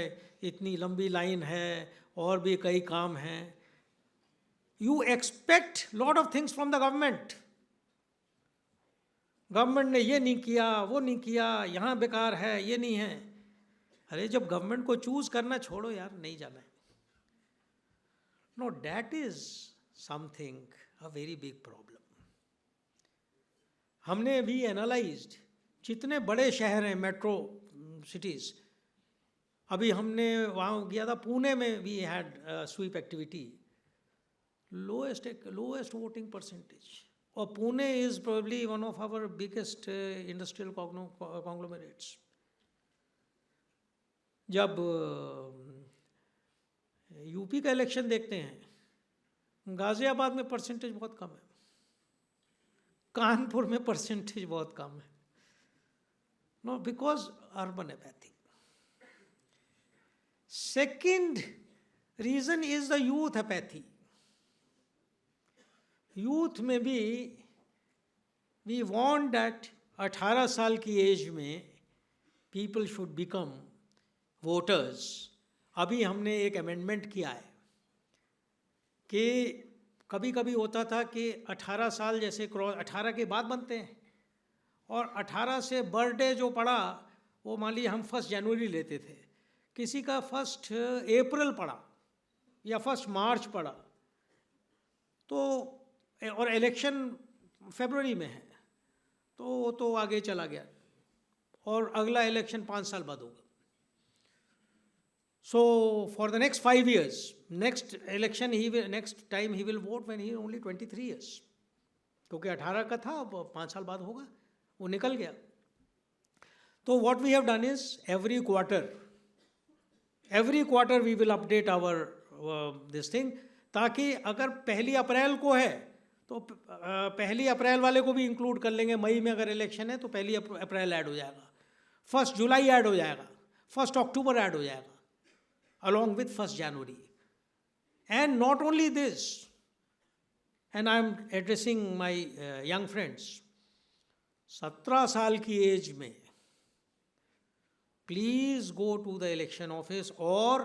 इतनी लंबी लाइन है, और भी कई काम हैं. You expect lot of things from the government. Government ने ये नहीं किया, वो नहीं किया, यहाँ बेकार है, ये नहीं है. अरे जब गवर्नमेंट को चूज करना, छोड़ो यार, नहीं जाना है. No, that is something a very big problem. हमने भी एनालाइज्ड जितने बड़े शहर हैं, मेट्रो सिटीज. अभी हमने वहाँ गया था, पुणे में we had sweep activity. Lowest voting percentage. और Pune is probably one of our biggest industrial conglomerates. जब यूपी का इलेक्शन देखते हैं, गाजियाबाद में परसेंटेज बहुत कम है, कानपुर में परसेंटेज बहुत कम है. No, because urban apathy. Second reason is the youth apathy. Youth में भी वी वांट दैट 18 साल की एज में पीपल शुड बिकम वोटर्स. अभी हमने एक अमेंडमेंट किया है कि कभी कभी होता था कि 18 साल जैसे क्रॉस 18 के बाद बनते हैं, और 18 से बर्थडे जो पड़ा वो मान लीजिए हम 1 जनवरी लेते थे, किसी का 1 अप्रैल पड़ा या 1 मार्च पड़ा, तो और इलेक्शन फरवरी में है, तो वो तो आगे चला गया और अगला इलेक्शन 5 साल बाद होगा. So for the next 5 years, next election next time he will vote when he is only 23 years. क्योंकि 18 का था, अब 5 साल बाद होगा, वो निकल गया. तो what we have done is every quarter we will update our this thing, ताकि अगर 1 अप्रैल को है तो 1 अप्रैल वाले को भी इंक्लूड कर लेंगे. मई में अगर इलेक्शन है तो 1 अप्रैल ऐड हो जाएगा, 1 जुलाई ऐड हो जाएगा, 1 अक्टूबर ऐड हो जाएगा, along with 1 January. And not only this, and I am addressing my young friends, 17 साल की एज में please go to the election office और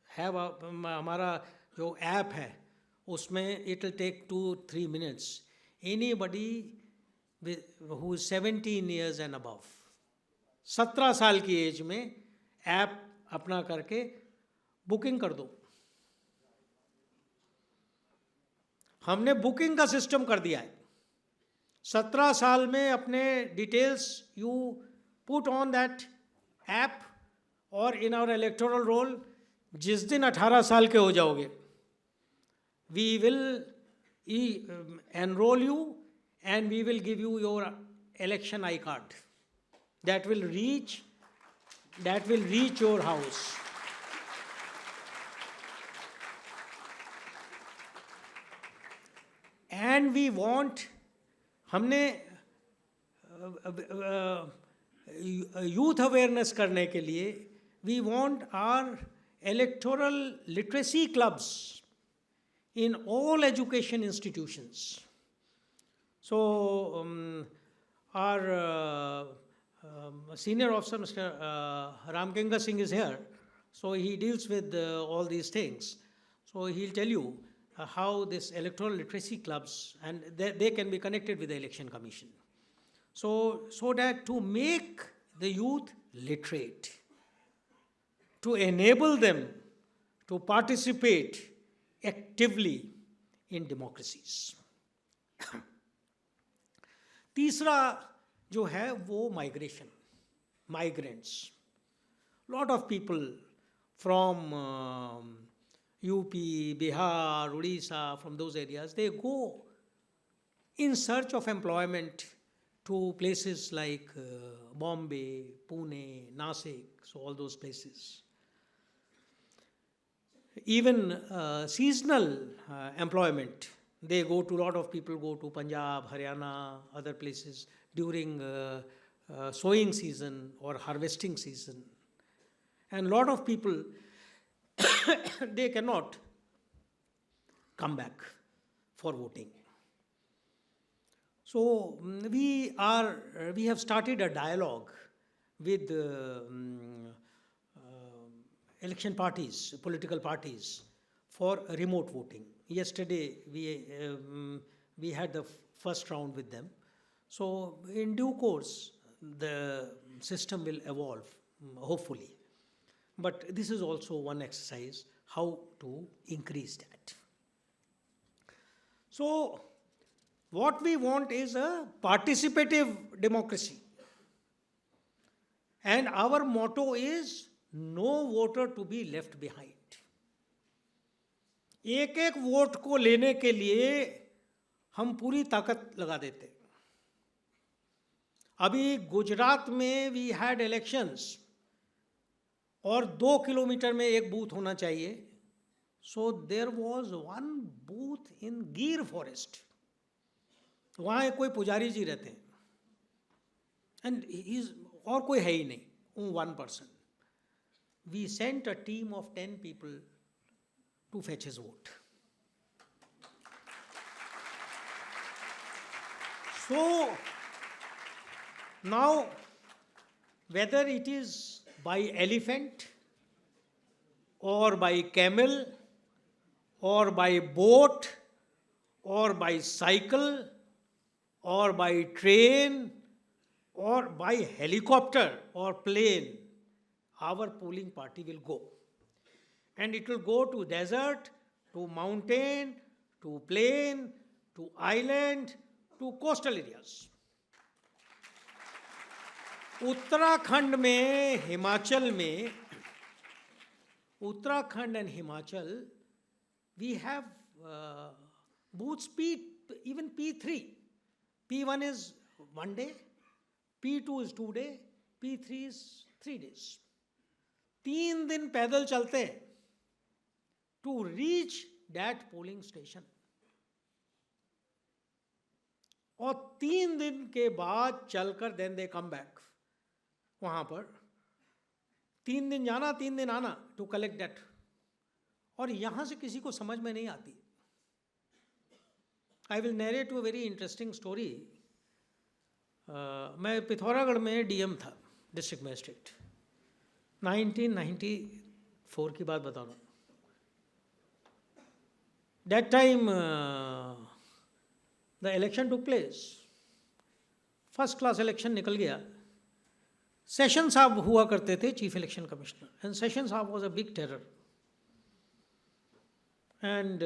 हैव हमारा जो ऐप है उसमें it will take 2-3 minutes. Anybody who is 17 years and above, 17 साल की एज में ऐप अपना करके बुकिंग कर दो. हमने बुकिंग का सिस्टम कर दिया है. 17 साल में अपने details you put on that app और इन आवर इलेक्टोरल रोल. जिस दिन 18 साल के हो जाओगे we will enrol you and we will give you your election I card that will reach your house. And we want, हमने youth awareness करने के लिए we want our electoral literacy clubs in all education institutions. So our senior officer, Mr. Ramkinga Singh is here. So he deals with all these things. So he'll tell you how this electoral literacy clubs, and they can be connected with the election commission. So that to make the youth literate, to enable them to participate actively in democracies. तीसरा जो है वो migration, migrants. Lot of people from UP, Bihar, Odisha, from those areas, they go in search of employment to places like Bombay, Pune, Nasik, so all those places. Even seasonal employment, they go to, a lot of people go to Punjab, Haryana, other places during sowing season or harvesting season. And a lot of people, they cannot come back for voting. So we have started a dialogue with election parties, political parties, for remote voting. Yesterday we had the first round with them. So in due course the system will evolve, hopefully. But this is also one exercise how to increase that. So what we want is a participative democracy. And our motto is no voter to be left behind. एक एक vote को लेने के लिए हम पूरी ताकत लगा देते. अभी गुजरात में वी हैड इलेक्शंस और 2 किलोमीटर में एक बूथ होना चाहिए. So there was one booth in Gir forest. वहाँ कोई पुजारी जी रहते हैं एंड और कोई है ही नहीं, one person. We sent a team of 10 people to fetch his vote. So, now, whether it is by elephant, or by camel, or by boat, or by cycle, or by train, or by helicopter or plane, our polling party will go. And it will go to desert, to mountain, to plain, to island, to coastal areas. Uttarakhand में, हिमाचल में, Uttarakhand and Himachal, we have booths even P3. P1 is 1 day, P2 is 2 days, P3 is 3 days. 3 दिन पैदल चलते हैं to reach that polling station. और 3 दिन के बाद चलकर then they come back. वहाँ पर 3 दिन जाना 3 दिन आना टू कलेक्ट दैट. और यहाँ से किसी को समझ में नहीं आती. I will narrate to a very interesting story. मैं पिथौरागढ़ में डीएम था, डिस्ट्रिक्ट मजिस्ट्रेट, 1994 की बात बता रहा हूँ. That time the election took place. First class election निकल गया. सेशन साहब हुआ करते थे chief election commissioner, and Seshan साहब was a big terror. And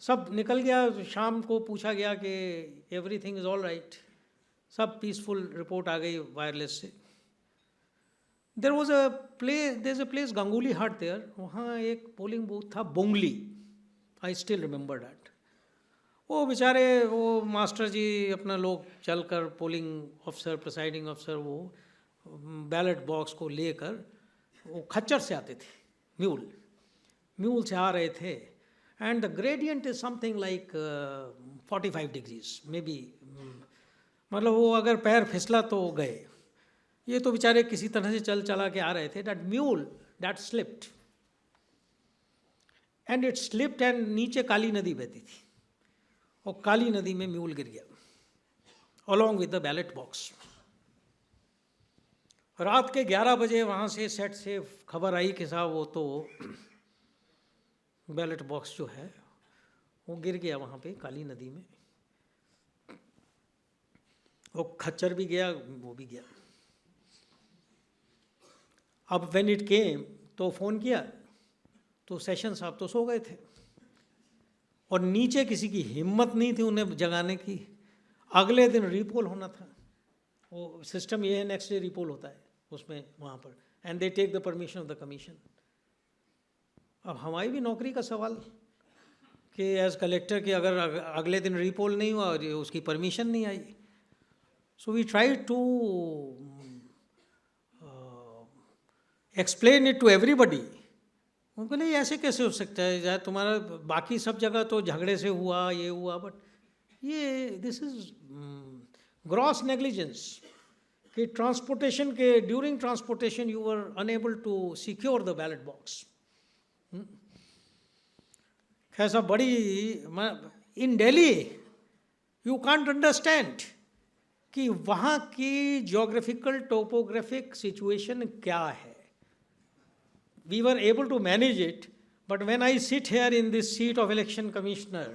सब निकल गया. शाम को पूछा गया कि एवरीथिंग इज ऑल राइट. सब पीसफुल रिपोर्ट आ गई वायरलेस से. There was a place Gangolihat there. वहाँ एक पोलिंग बूथ था, Bongli. I still remember that. वो बेचारे वो मास्टर जी अपना लोग चलकर, पोलिंग ऑफिसर, प्रिसाइडिंग ऑफिसर, वो बैलेट बॉक्स को लेकर वो खच्चर से आते थे, म्यूल से आ रहे थे. And the gradient is something like 45 degrees may be. मतलब वो अगर पैर फिसला तो गए. ये तो बेचारे किसी तरह से चला के आ रहे थे. That mule that slipped, and it slipped, and नीचे काली नदी बहती थी. और काली नदी में म्यूल गिर गया along with the ballot box. रात के 11 बजे वहाँ से सेट से खबर आई कि साहब वो तो बैलेट बॉक्स जो है वो गिर गया वहाँ पे काली नदी में. वो खच्चर भी गया, वो भी गया. अब व्हेन इट केम तो फ़ोन किया तो सेशन साहब तो सो गए थे, और नीचे किसी की हिम्मत नहीं थी उन्हें जगाने की. अगले दिन रीपोल होना था. वो सिस्टम ये है, नेक्स्ट डे रीपोल होता है उसमें वहाँ पर, and they take the permission of the commission. अब हमारी भी नौकरी का सवाल कि एज कलेक्टर कि अगर अगले दिन रीपोल नहीं हुआ और उसकी परमिशन नहीं आई. So we try to explain it to everybody. उनको नहीं, ऐसे कैसे हो सकता है, तुम्हारा बाकी सब जगह तो झगड़े से हुआ, ये हुआ, बट ये दिस इज ग्रॉस नेग्लिजेंस. कि ट्रांसपोर्टेशन के during transportation you were unable to secure the ballot box. ऐसा बड़ी in Delhi you can't understand कि वहाँ की जोग्राफिकल टोपोग्राफिक सिचुएशन क्या है. We were able to manage it, but when I sit here in this seat of election commissioner,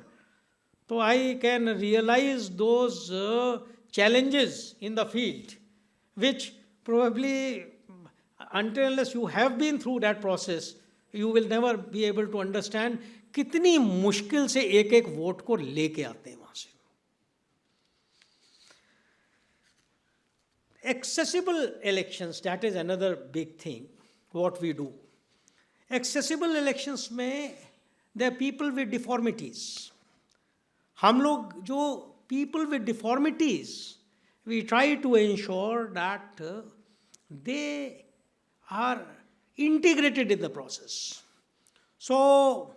so I can realize those challenges in the field, which probably until unless you have been through that process, you will never be able to understand कितनी मुश्किल से एक एक vote को लेके आते हैं वहाँ से. Accessible elections, that is another big thing, what we do. Accessible elections में there are people with deformities. हम लोग जो people with deformities, we try to ensure that they are integrated in the process. So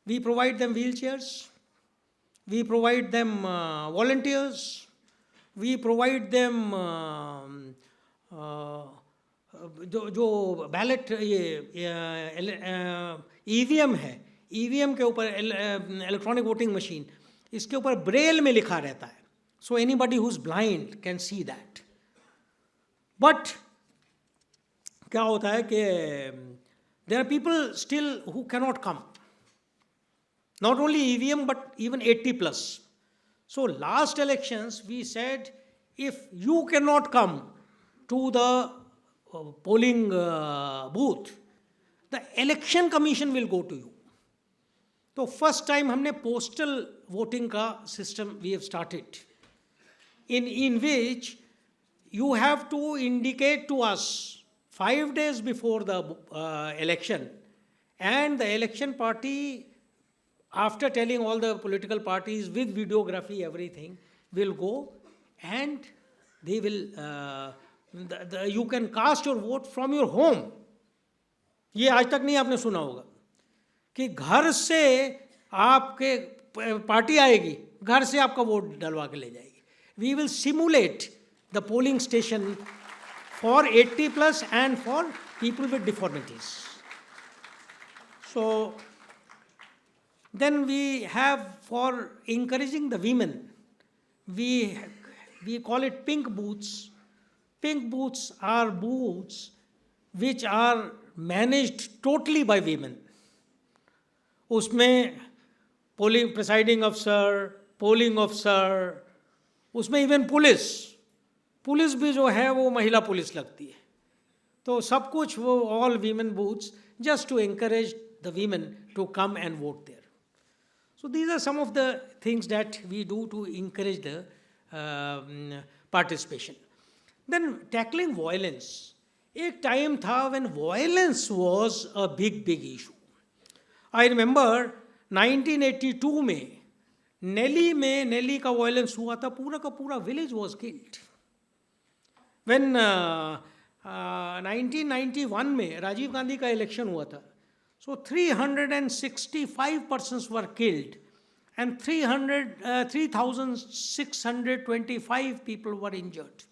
we provide them wheelchairs, we provide them volunteers, we provide them जो ballot ये EVM है, EVM के ऊपर electronic voting machine, इसके ऊपर Braille में लिखा रहता है. So anybody who is blind can see that. But क्या होता है कि there are people still who cannot come. Not only EVM but even 80 plus. So last elections we said if you cannot come to the polling booth, the election commission will go to you. So first time हमने postal voting का system we have started, in which you have to indicate to us 5 days before the election, and the election party, after telling all the political parties with videography, everything, will go and they will, you can cast your vote from your home. ये आज तक नहीं आपने सुना होगा कि घर से आपके पार्टी आएगी, घर से आपका वोट डलवा के ले जाएगी. We will simulate the polling station for 80 plus and for people with deformities. So then we have, for encouraging the women, we call it pink booths. Pink booths are booths which are managed totally by women. उसमें polling presiding officer, polling officer, उसमें even police भी जो है वो महिला police लगती है. तो सब कुछ वो all women booths, just to encourage the women to come and vote there. So these are some of the things that we do to encourage the participation. Then tackling violence. एक time था when violence was a big issue. I remember 1982 में नेली का violence हुआ था, पूरा का पूरा village was killed. When 1991 में राजीव गांधी का election हुआ था, so 365 persons were killed and 3,625 people were injured.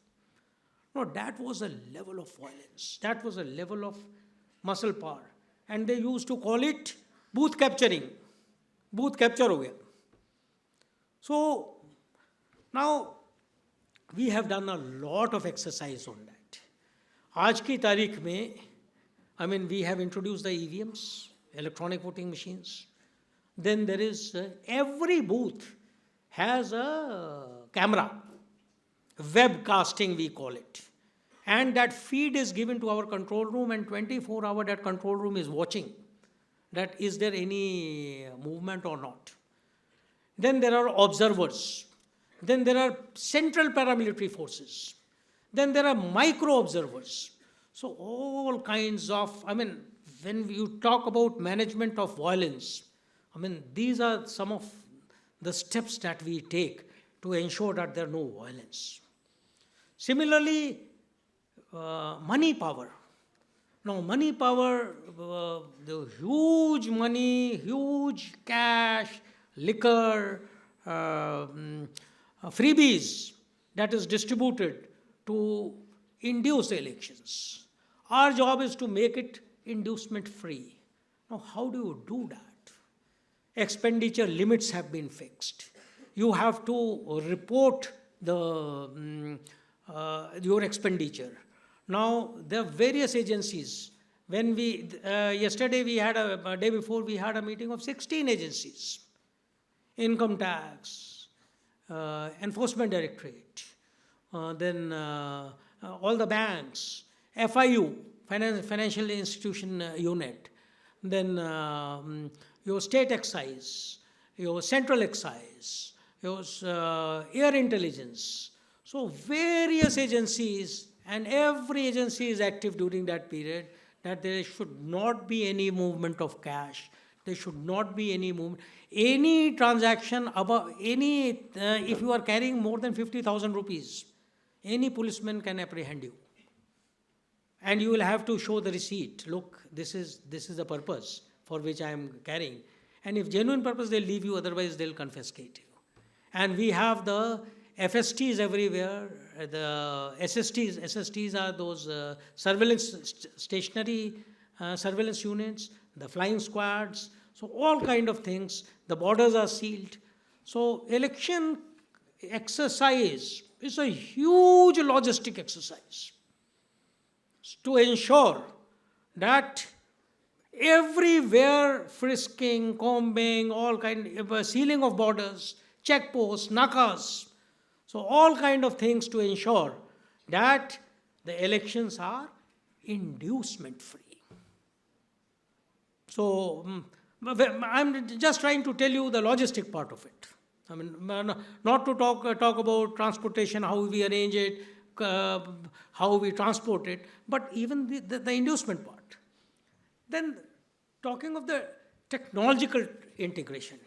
No, that was a level of violence. That was a level of muscle power. And they used to call it booth capturing. Booth capture ho gaya. So now we have done a lot of exercise on that. आज की तारीख में, I mean, we have introduced the EVMs, electronic voting machines. Then there is, every booth has a camera, webcasting we call it. And that feed is given to our control room, and 24 hours that control room is watching that is there any movement or not. Then there are observers. Then there are central paramilitary forces. Then there are micro observers. So all kinds of, I mean, when you talk about management of violence, I mean, these are some of the steps that we take to ensure that there are no violence. Similarly, money power. Now, money power, the huge money, huge cash, liquor, freebies that is distributed to induce the elections. Our job is to make it inducement free. Now, how do you do that? Expenditure limits have been fixed. You have to report the your expenditure. Now, there are various agencies. When we, yesterday we had a day before we had a meeting of 16 agencies. Income tax, enforcement directorate, then all the banks, FIU, financial institution unit, then your state excise, your central excise, your air intelligence. So various agencies, and every agency is active during that period, that there should not be any movement of cash. There should not be any movement. Any transaction above any, if you are carrying more than 50,000 rupees, any policeman can apprehend you. And you will have to show the receipt. Look, this is the purpose for which I am carrying. And if genuine purpose, they'll leave you, otherwise they'll confiscate you. And we have the FSTs everywhere, the SSTs are those stationary surveillance units, the flying squads, so all kind of things. The borders are sealed. So election exercise is a huge logistic exercise to ensure that everywhere frisking, combing, all kind of sealing of borders, checkposts, nakas, so all kind of things to ensure that the elections are inducement free. So I'm just trying to tell you the logistic part of it. I mean, not to talk about transportation, how we arrange it, how we transport it, but even the inducement part. Then talking of the technological integration.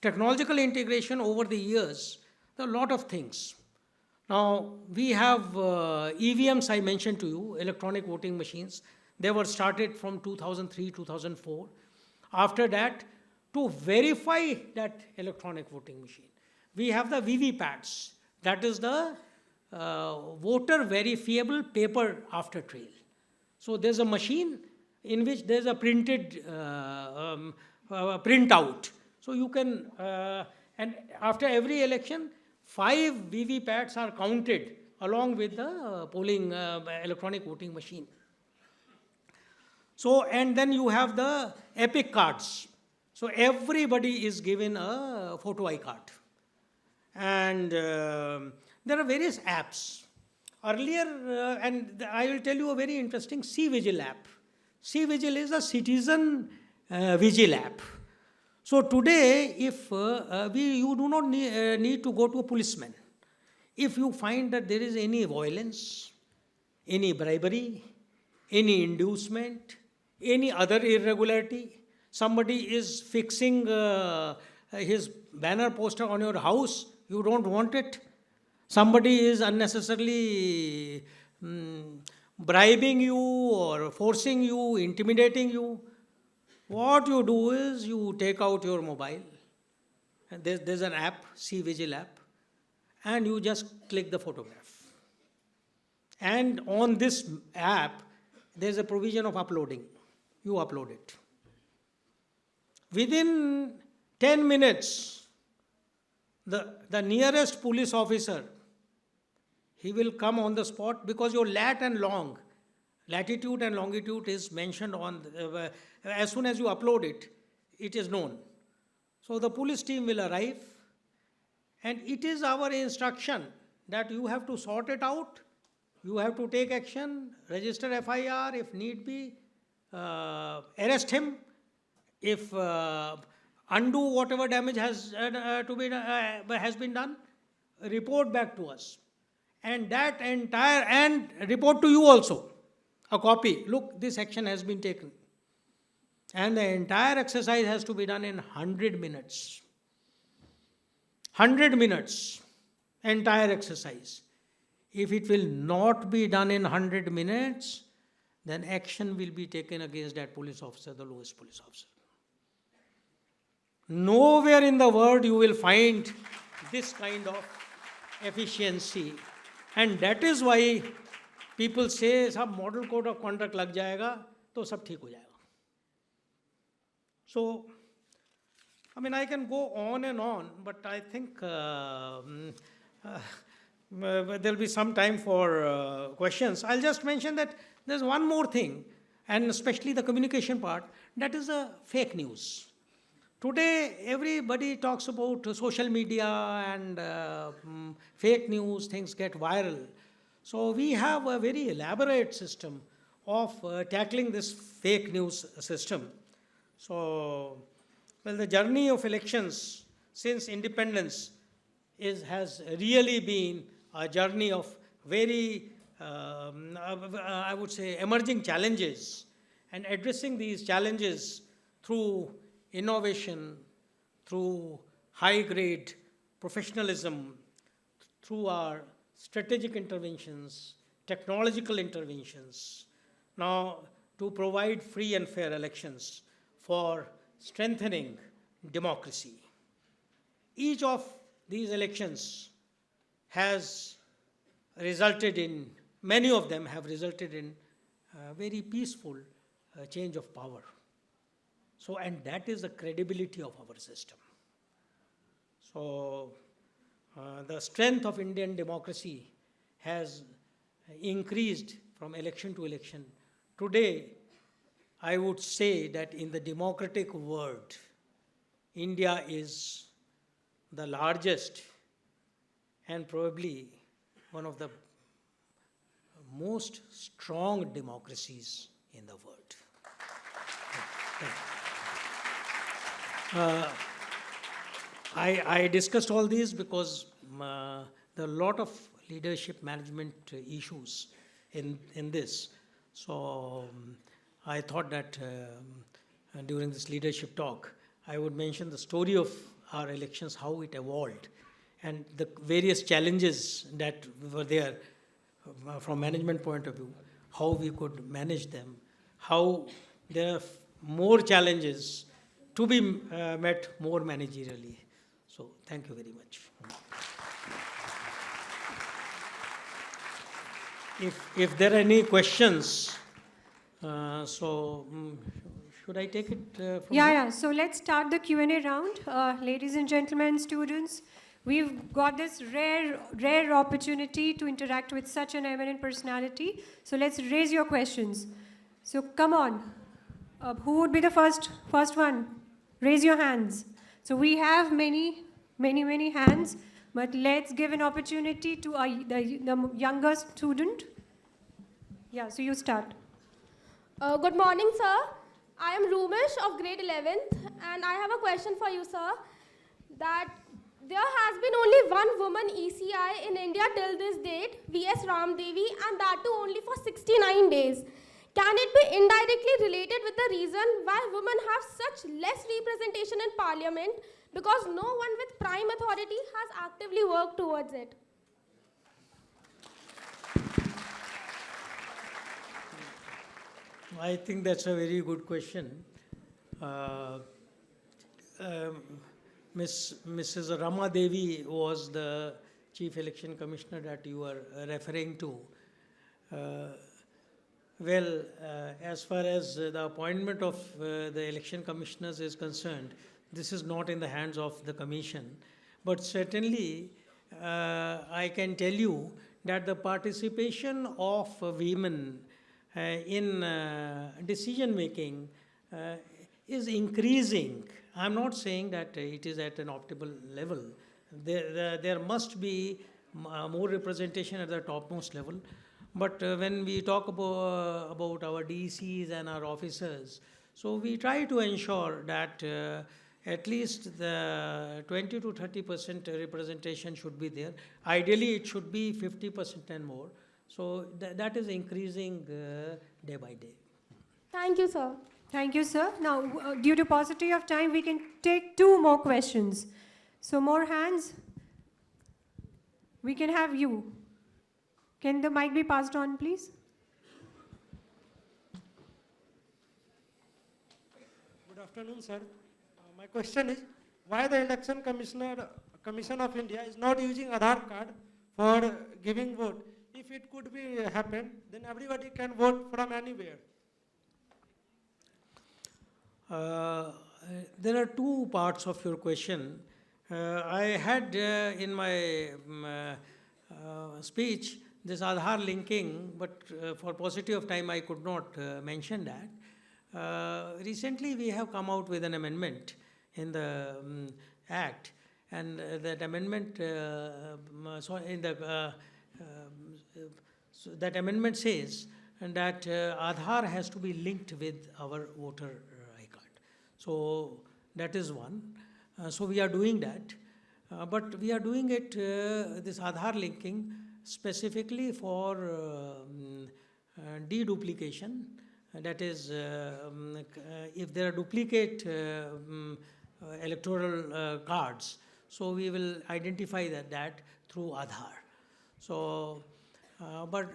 Technological integration over the years, there are a lot of things. Now, we have EVMs, I mentioned to you, electronic voting machines. They were started from 2003, 2004. After that, to verify that electronic voting machine, we have the VVPATs. That is the voter verifiable paper after trail. So there's a machine in which there's a printed printout. So you can, and after every election, 5 VVPATs are counted along with the polling electronic voting machine. So, and then you have the EPIC cards. So everybody is given a photo ID card. And there are various apps. Earlier, and I will tell you a very interesting C-Vigil app. C-Vigil is a citizen vigil app. So today, if you do not need to go to a policeman. If you find that there is any violence, any bribery, any inducement, any other irregularity, somebody is fixing his banner poster on your house, you don't want it. Somebody is unnecessarily bribing you or forcing you, intimidating you. What you do is you take out your mobile, and there's an app, C-Vigil app, and you just click the photograph. And on this app, there's a provision of uploading. You upload it. Within 10 minutes, the nearest police officer, he will come on the spot, because your latitude and longitude is mentioned on, as soon as you upload it, it is known. So the police team will arrive, and it is our instruction that you have to sort it out, you have to take action, register FIR if need be, arrest him, if undo whatever damage has been done, report back to us. And that entire, and report to you also, a copy. Look, this action has been taken. And the entire exercise has to be done in 100 minutes. 100 minutes, entire exercise. If it will not be done in 100 minutes, then action will be taken against that police officer, the lowest police officer. Nowhere in the world you will find this kind of efficiency. And that is why people say, सब model code of conduct लग जाएगा, तो सब ठीक हो जाएगा. So, I mean, I can go on and on, but I think there will be some time for questions. I'll just mention that there's one more thing, and especially the communication part, that is fake news. Today, everybody talks about social media and fake news, things get viral. So we have a very elaborate system of tackling this fake news system. So, well, the journey of elections since independence has really been a journey of very, I would say, emerging challenges, and addressing these challenges through innovation, through high-grade professionalism, through our strategic interventions, technological interventions, now to provide free and fair elections for strengthening democracy. Each of these elections has resulted in, many of them have resulted in very peaceful change of power. So, and that is the credibility of our system. So, the strength of Indian democracy has increased from election to election. Today, I would say that in the democratic world, India is the largest and probably one of the most strong democracies in the world. I discussed all these because there are a lot of leadership management issues in this. So I thought that during this leadership talk, I would mention the story of our elections, how it evolved, and the various challenges that were there from management point of view, how we could manage them, how there are more challenges to be met more managerially. So thank you very much. If there are any questions, should I take it from here? Yeah. So let's start the Q&A round. Ladies and gentlemen, students, we've got this rare opportunity to interact with such an eminent personality. So let's raise your questions. So come on. Who would be the first one? Raise your hands. So we have many hands, but let's give an opportunity to the younger student. Yeah, so you start. Good morning, sir. I am Rumesh of grade 11th, and I have a question for you, sir. That there has been only one woman ECI in India till this date, V.S. Ramdevi, and that too only for 69 days. Can it be indirectly related with the reason why women have such less representation in parliament? Because no one with prime authority has actively worked towards it. I think that's a very good question. Mrs. Rama Devi was the Chief Election Commissioner that you are referring to. As far as the appointment of the election commissioners is concerned, this is not in the hands of the commission. But certainly, I can tell you that the participation of women in decision making is increasing. I'm not saying that it is at an optimal level. There must be more representation at the topmost level. But when we talk about our DCs and our officers, so we try to ensure that at least the 20 to 30% representation should be there. Ideally, it should be 50% and more. So that is increasing day by day. Thank you, sir. Thank you, sir. Now, due to paucity of time, we can take 2 more questions. So more hands. We can have you. Can the mic be passed on, please? Good afternoon, sir. My question is, why the Election Commission of India is not using Aadhaar card for giving vote? If it could be happen, then everybody can vote from anywhere. There are 2 parts of your question. I had in my speech this Aadhaar linking, but for paucity of time I could not mention that. Recently we have come out with an amendment in the Act, and that amendment that amendment says that Aadhaar has to be linked with our voter ID card. So that is one. So we are doing that, but we are doing it this Aadhaar linking specifically for deduplication. That is, if there are duplicate electoral cards, so we will identify that through Aadhaar. So,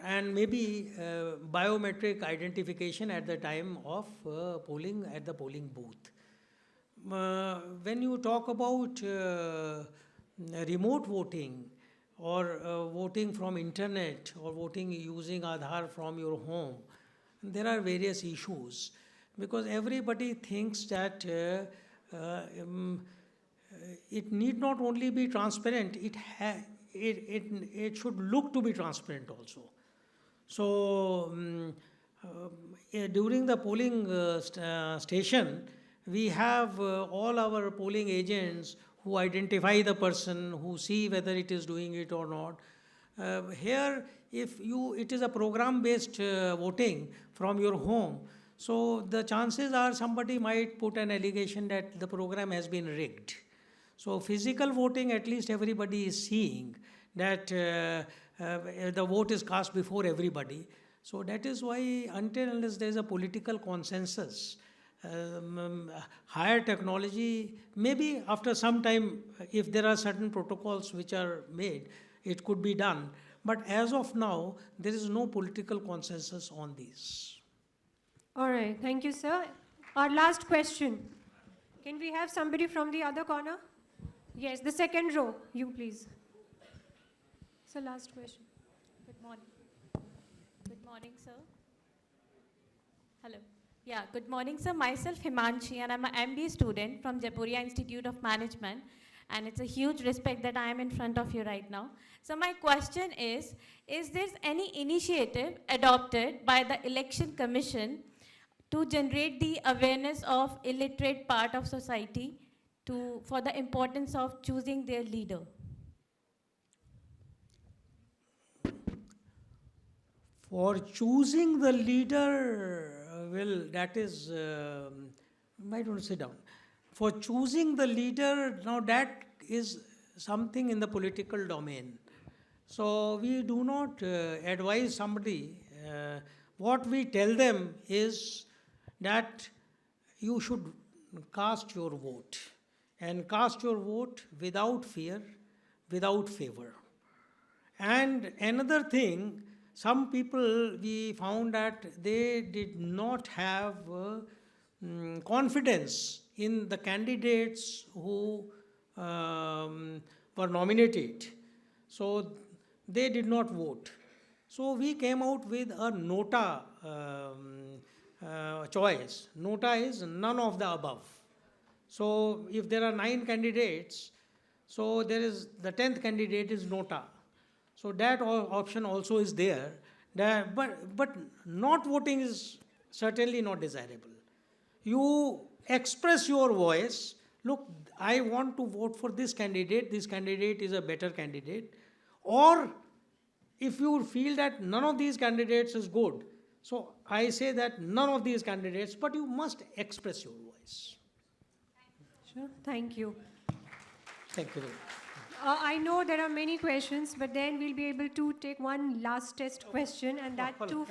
and maybe biometric identification at the time of polling at the polling booth. When you talk about remote voting, or voting from internet, or voting using Aadhaar from your home. There are various issues, because everybody thinks that it need not only be transparent, it should look to be transparent also. So during the polling station, we have all our polling agents who identify the person, who see whether it is doing it or not. Here, it is a program-based voting from your home. So the chances are somebody might put an allegation that the program has been rigged. So physical voting, at least everybody is seeing that the vote is cast before everybody. So that is why, until unless there is a political consensus, higher technology, maybe after some time, if there are certain protocols which are made, it could be done. But as of now, there is no political consensus on these. All right, thank you, sir. Our last question. Can we have somebody from the other corner? Yes, the second row. You, please. It's the last question. Good morning. Good morning, sir. Hello. Yeah, good morning, sir. Myself, Himanshi, and I'm an MBA student from Jaipuria Institute of Management. And it's a huge respect that I am in front of you right now. So my question is there any initiative adopted by the Election Commission to generate the awareness of illiterate part of society for the importance of choosing their leader? For choosing the leader, well, that is, I don't sit down. For choosing the leader, now that is something in the political domain. So we do not advise somebody. What we tell them is that you should cast your vote, and cast your vote without fear, without favor. And another thing, some people, we found that they did not have confidence in the candidates who were nominated. So they did not vote. So we came out with a nota choice. Nota is none of the above. So if there are 9 candidates, so there is the 10th candidate is nota. So that option also is there. But not voting is certainly not desirable. You express your voice. Look, I want to vote for this candidate is a better candidate. Or if you feel that none of these candidates is good, so I say that none of these candidates, but you must express your voice. Sure, thank you. Thank you very much. I know there are many questions, but then we'll be able to take one last test question, and that too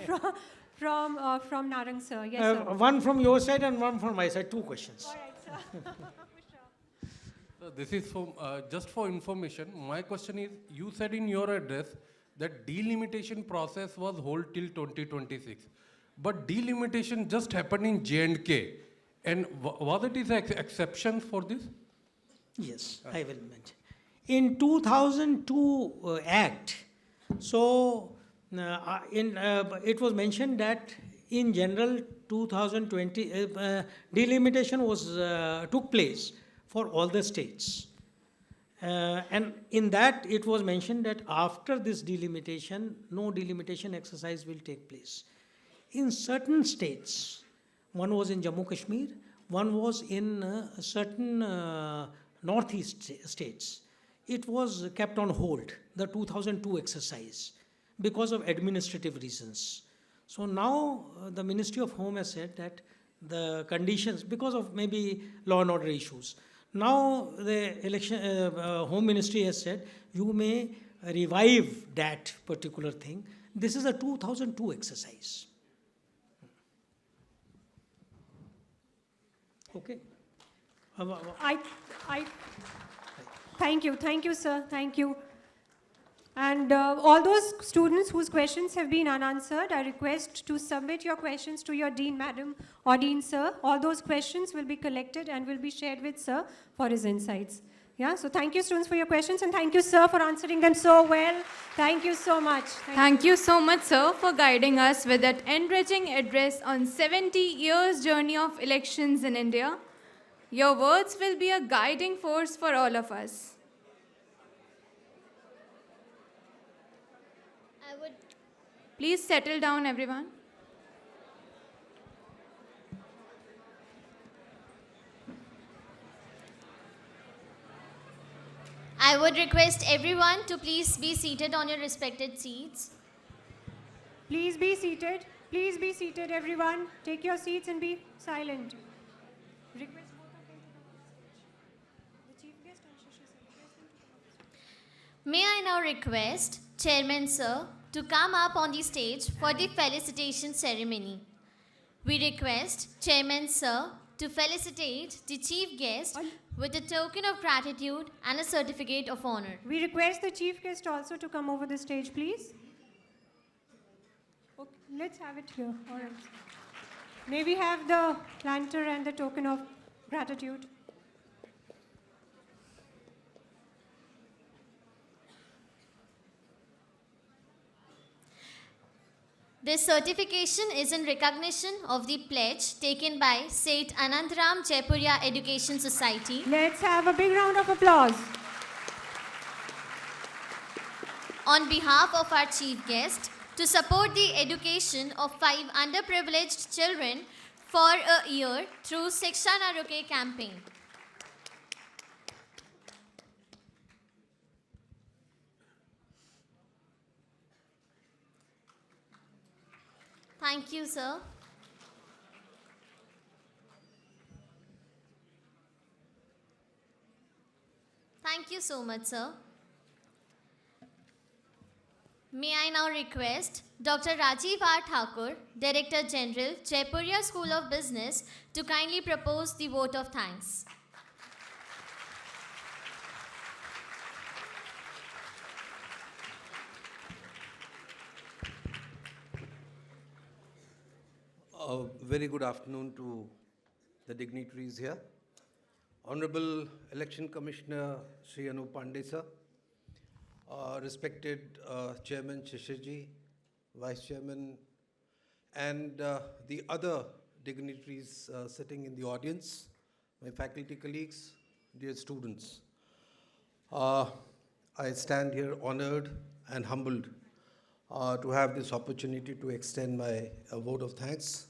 from Narang sir. Yes, sir. One from your side and one from my side. 2 questions. All right, sir. So this is just for information. My question is, you said in your address that delimitation process was hold till 2026. But delimitation just happened in J&K. And was it exception for this? Yes, I will mention. In 2002 Act, so it was mentioned that in general 2020 delimitation was took place for all the states. And in that it was mentioned that after this delimitation, no delimitation exercise will take place. In certain states, one was in Jammu Kashmir, one was in certain northeast states. It was kept on hold, the 2002 exercise, because of administrative reasons. So now the Ministry of Home has said that the conditions, because of maybe law and order issues, now the Home Ministry has said you may revive that particular thing. This is a 2002 exercise. Okay. Thank you, sir. Thank you. And all those students whose questions have been unanswered, I request to submit your questions to your Dean Madam or Dean Sir. All those questions will be collected and will be shared with Sir for his insights. Yeah, so thank you, students, for your questions, and thank you, sir, for answering them so well. Thank you so much. Thank you so much, sir, for guiding us with that enriching address on 70 years journey of elections in India. Your words will be a guiding force for all of us. I would Please settle down, everyone. I would request everyone to please be seated on your respected seats. Please be seated. Please be seated, everyone. Take your seats and be silent. Request both of them to come on stage. The chief guest and Shishi sir, request them to come on stage. May I now request Chairman Sir to come up on the stage for the felicitation ceremony. We request Chairman Sir to felicitate the chief guest with a token of gratitude and a certificate of honor. We request the chief guest also to come over the stage, please. Okay, let's have it here. All right. May we have the planter and the token of gratitude? This certification is in recognition of the pledge taken by Seth Anandram Jaipuria Education Society. Let's have a big round of applause. On behalf of our chief guest, to support the education of 5 underprivileged children for a year through Shiksha Na Ruke campaign. Thank you, sir. Thank you so much, sir. May I now request Dr. Rajiv R. Thakur, Director General, Jaipuria School of Business, to kindly propose the vote of thanks. A very good afternoon to the dignitaries here. Honourable Election Commissioner Sri Anup Pandey sir, respected Chairman Shishirji, Vice Chairman, and the other dignitaries sitting in the audience, my faculty colleagues, dear students. I stand here honoured and humbled to have this opportunity to extend my vote of thanks.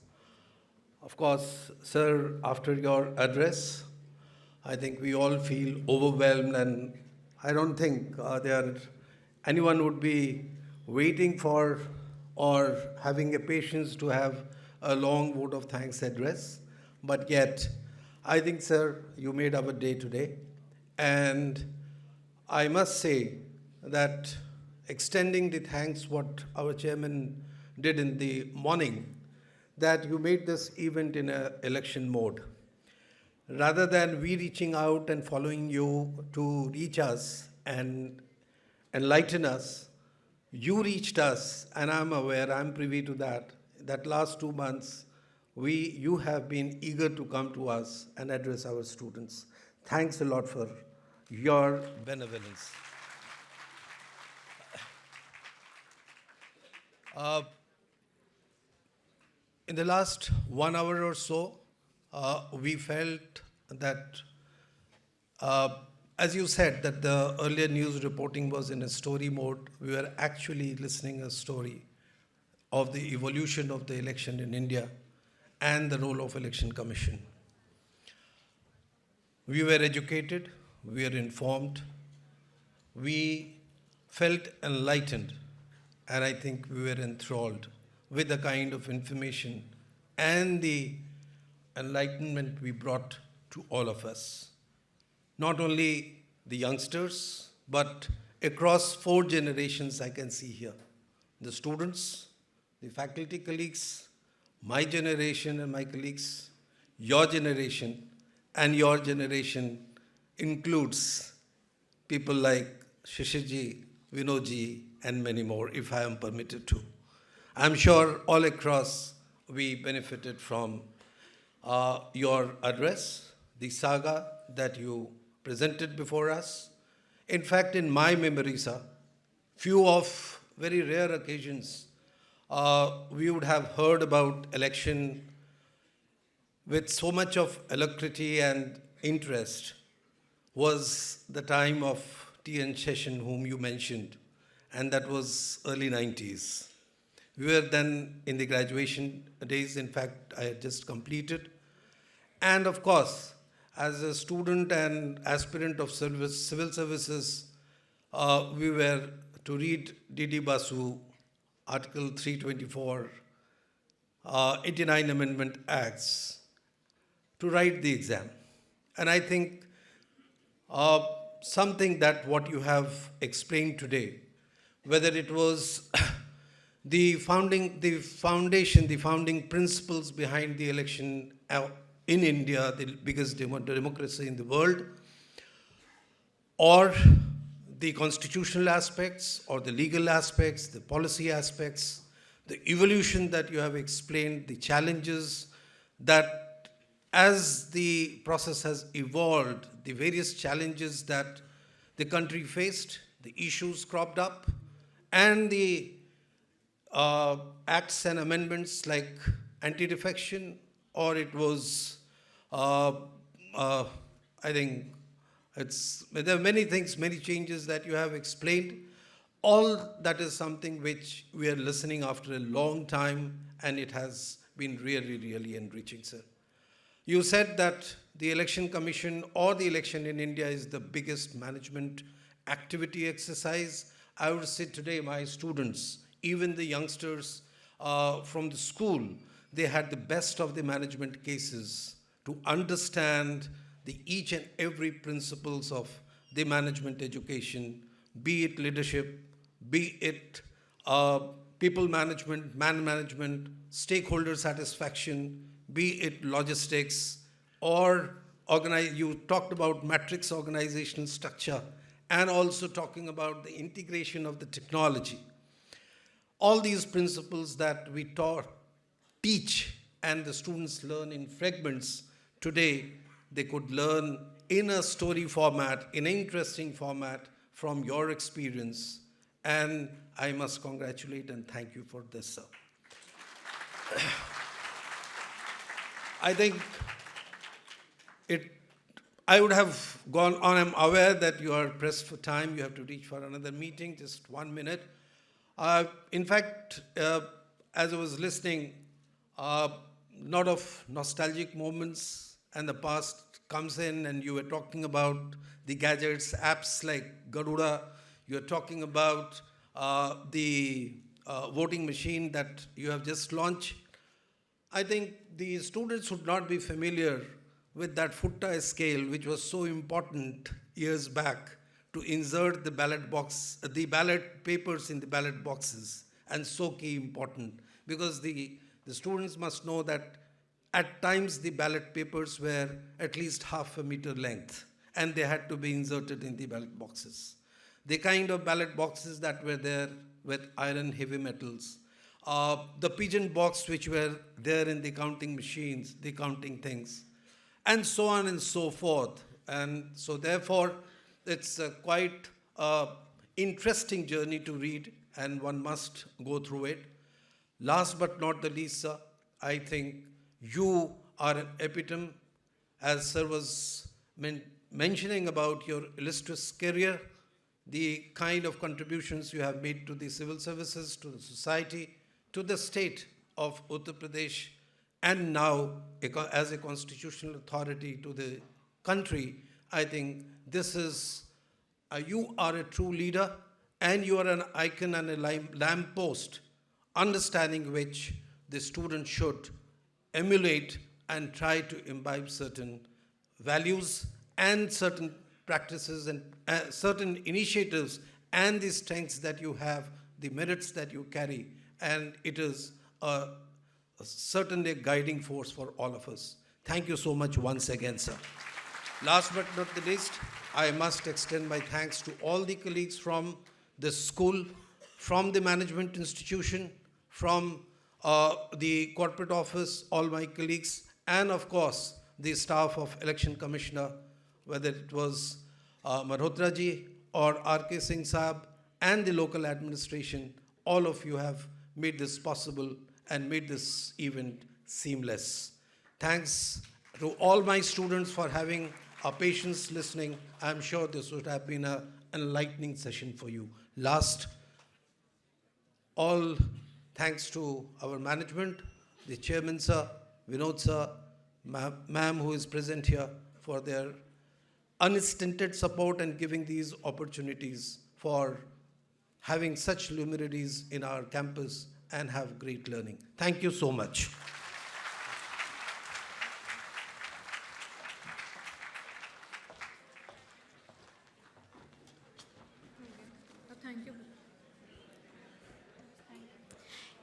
Of course, sir, after your address, I think we all feel overwhelmed, and I don't think anyone would be waiting for or having a patience to have a long vote of thanks address. But yet, I think, sir, you made our day today. And I must say that extending the thanks what our chairman did in the morning, that you made this event in an election mode. Rather than we reaching out and following you to reach us and enlighten us, you reached us, and I'm aware, I'm privy to that last 2 months, you have been eager to come to us and address our students. Thanks a lot for your benevolence. In the last 1 hour or so, we felt that, as you said, that the earlier news reporting was in a story mode. We were actually listening a story of the evolution of the election in India and the role of Election Commission. We were educated, we were informed, we felt enlightened, and I think we were enthralled with the kind of information and the enlightenment we brought to all of us. Not only the youngsters, but across 4 generations I can see here. The students, the faculty colleagues, my generation and my colleagues, your generation, and your generation includes people like Shishirji, Vinodji, and many more, if I am permitted to. I'm sure all across we benefited from your address, the saga that you presented before us. In fact, in my memory, sir, few of very rare occasions, we would have heard about election with so much of alacrity and interest was the time of T.N. Session, whom you mentioned, and that was early 90s. We were then in the graduation days. In fact, I had just completed. And of course, as a student and aspirant of civil services, we were to read D.D. Basu, Article 324, 89 Amendment Acts, to write the exam. And I think something that what you have explained today, whether it was the founding principles behind the election in India, the biggest democracy in the world, or the constitutional aspects, or the legal aspects, the policy aspects, the evolution that you have explained, the challenges that as the process has evolved, the various challenges that the country faced, the issues cropped up, and the acts and amendments like anti-defection, or it was, I think, there are many things, many changes that you have explained. All that is something which we are listening after a long time, and it has been really, really enriching, sir. You said that the Election Commission or the election in India is the biggest management activity exercise. I would say today my students, even the youngsters from the school, they had the best of the management cases to understand the each and every principles of the management education, be it leadership, be it people management, man management, stakeholder satisfaction, be it logistics, or you talked about matrix organizational structure, and also talking about the integration of the technology. All these principles that we teach and the students learn in fragments today, they could learn in a story format, in an interesting format from your experience. And I must congratulate and thank you for this, sir. I think I would have gone on. I'm aware that you are pressed for time. You have to reach for another meeting. Just 1 minute. In fact, as I was listening, a lot of nostalgic moments and the past comes in, and you were talking about the gadgets, apps like Garuda. You're talking about the voting machine that you have just launched. I think the students would not be familiar with that Futta scale, which was so important years back to insert the ballot papers in the ballot boxes, and so key important, because the students must know that at times the ballot papers were at least half a meter length, and they had to be inserted in the ballot boxes. The kind of ballot boxes that were there with iron heavy metals, the pigeon box which were there in the counting machines, the counting things, and so on and so forth. And so therefore, it's a quite interesting journey to read, and one must go through it. Last but not the least, sir, I think you are an epitome, as sir was mentioning about your illustrious career, the kind of contributions you have made to the civil services, to the society, to the state of Uttar Pradesh, and now as a constitutional authority to the country. I think this is, you are a true leader, and you are an icon and a lamppost, understanding which the student should emulate and try to imbibe certain values and certain practices and certain initiatives and the strengths that you have, the merits that you carry, and it is certainly a guiding force for all of us. Thank you so much once again, sir. Last but not the least, I must extend my thanks to all the colleagues from the school, from the management institution, from the corporate office, all my colleagues, and of course, the staff of Election Commissioner, whether it was Malhotra ji or R.K. Singh Saab and the local administration, all of you have made this possible and made this event seamless. Thanks to all my students for having a patience listening. I'm sure this would have been an enlightening session for you. Last, all thanks to our management, the chairman sir, Vinod sir, ma'am who is present here, for their unstinted support and giving these opportunities for having such luminaries in our campus and have great learning. Thank you so much.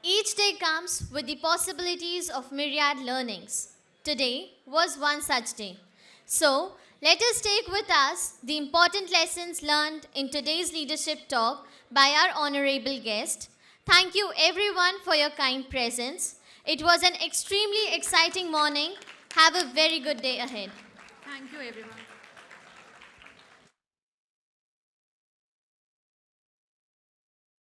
Each day comes with the possibilities of myriad learnings. Today was one such day. So, let us take with us the important lessons learned in today's leadership talk by our honorable guest. Thank you everyone for your kind presence. It was an extremely exciting morning. Have a very good day ahead. Thank you, everyone.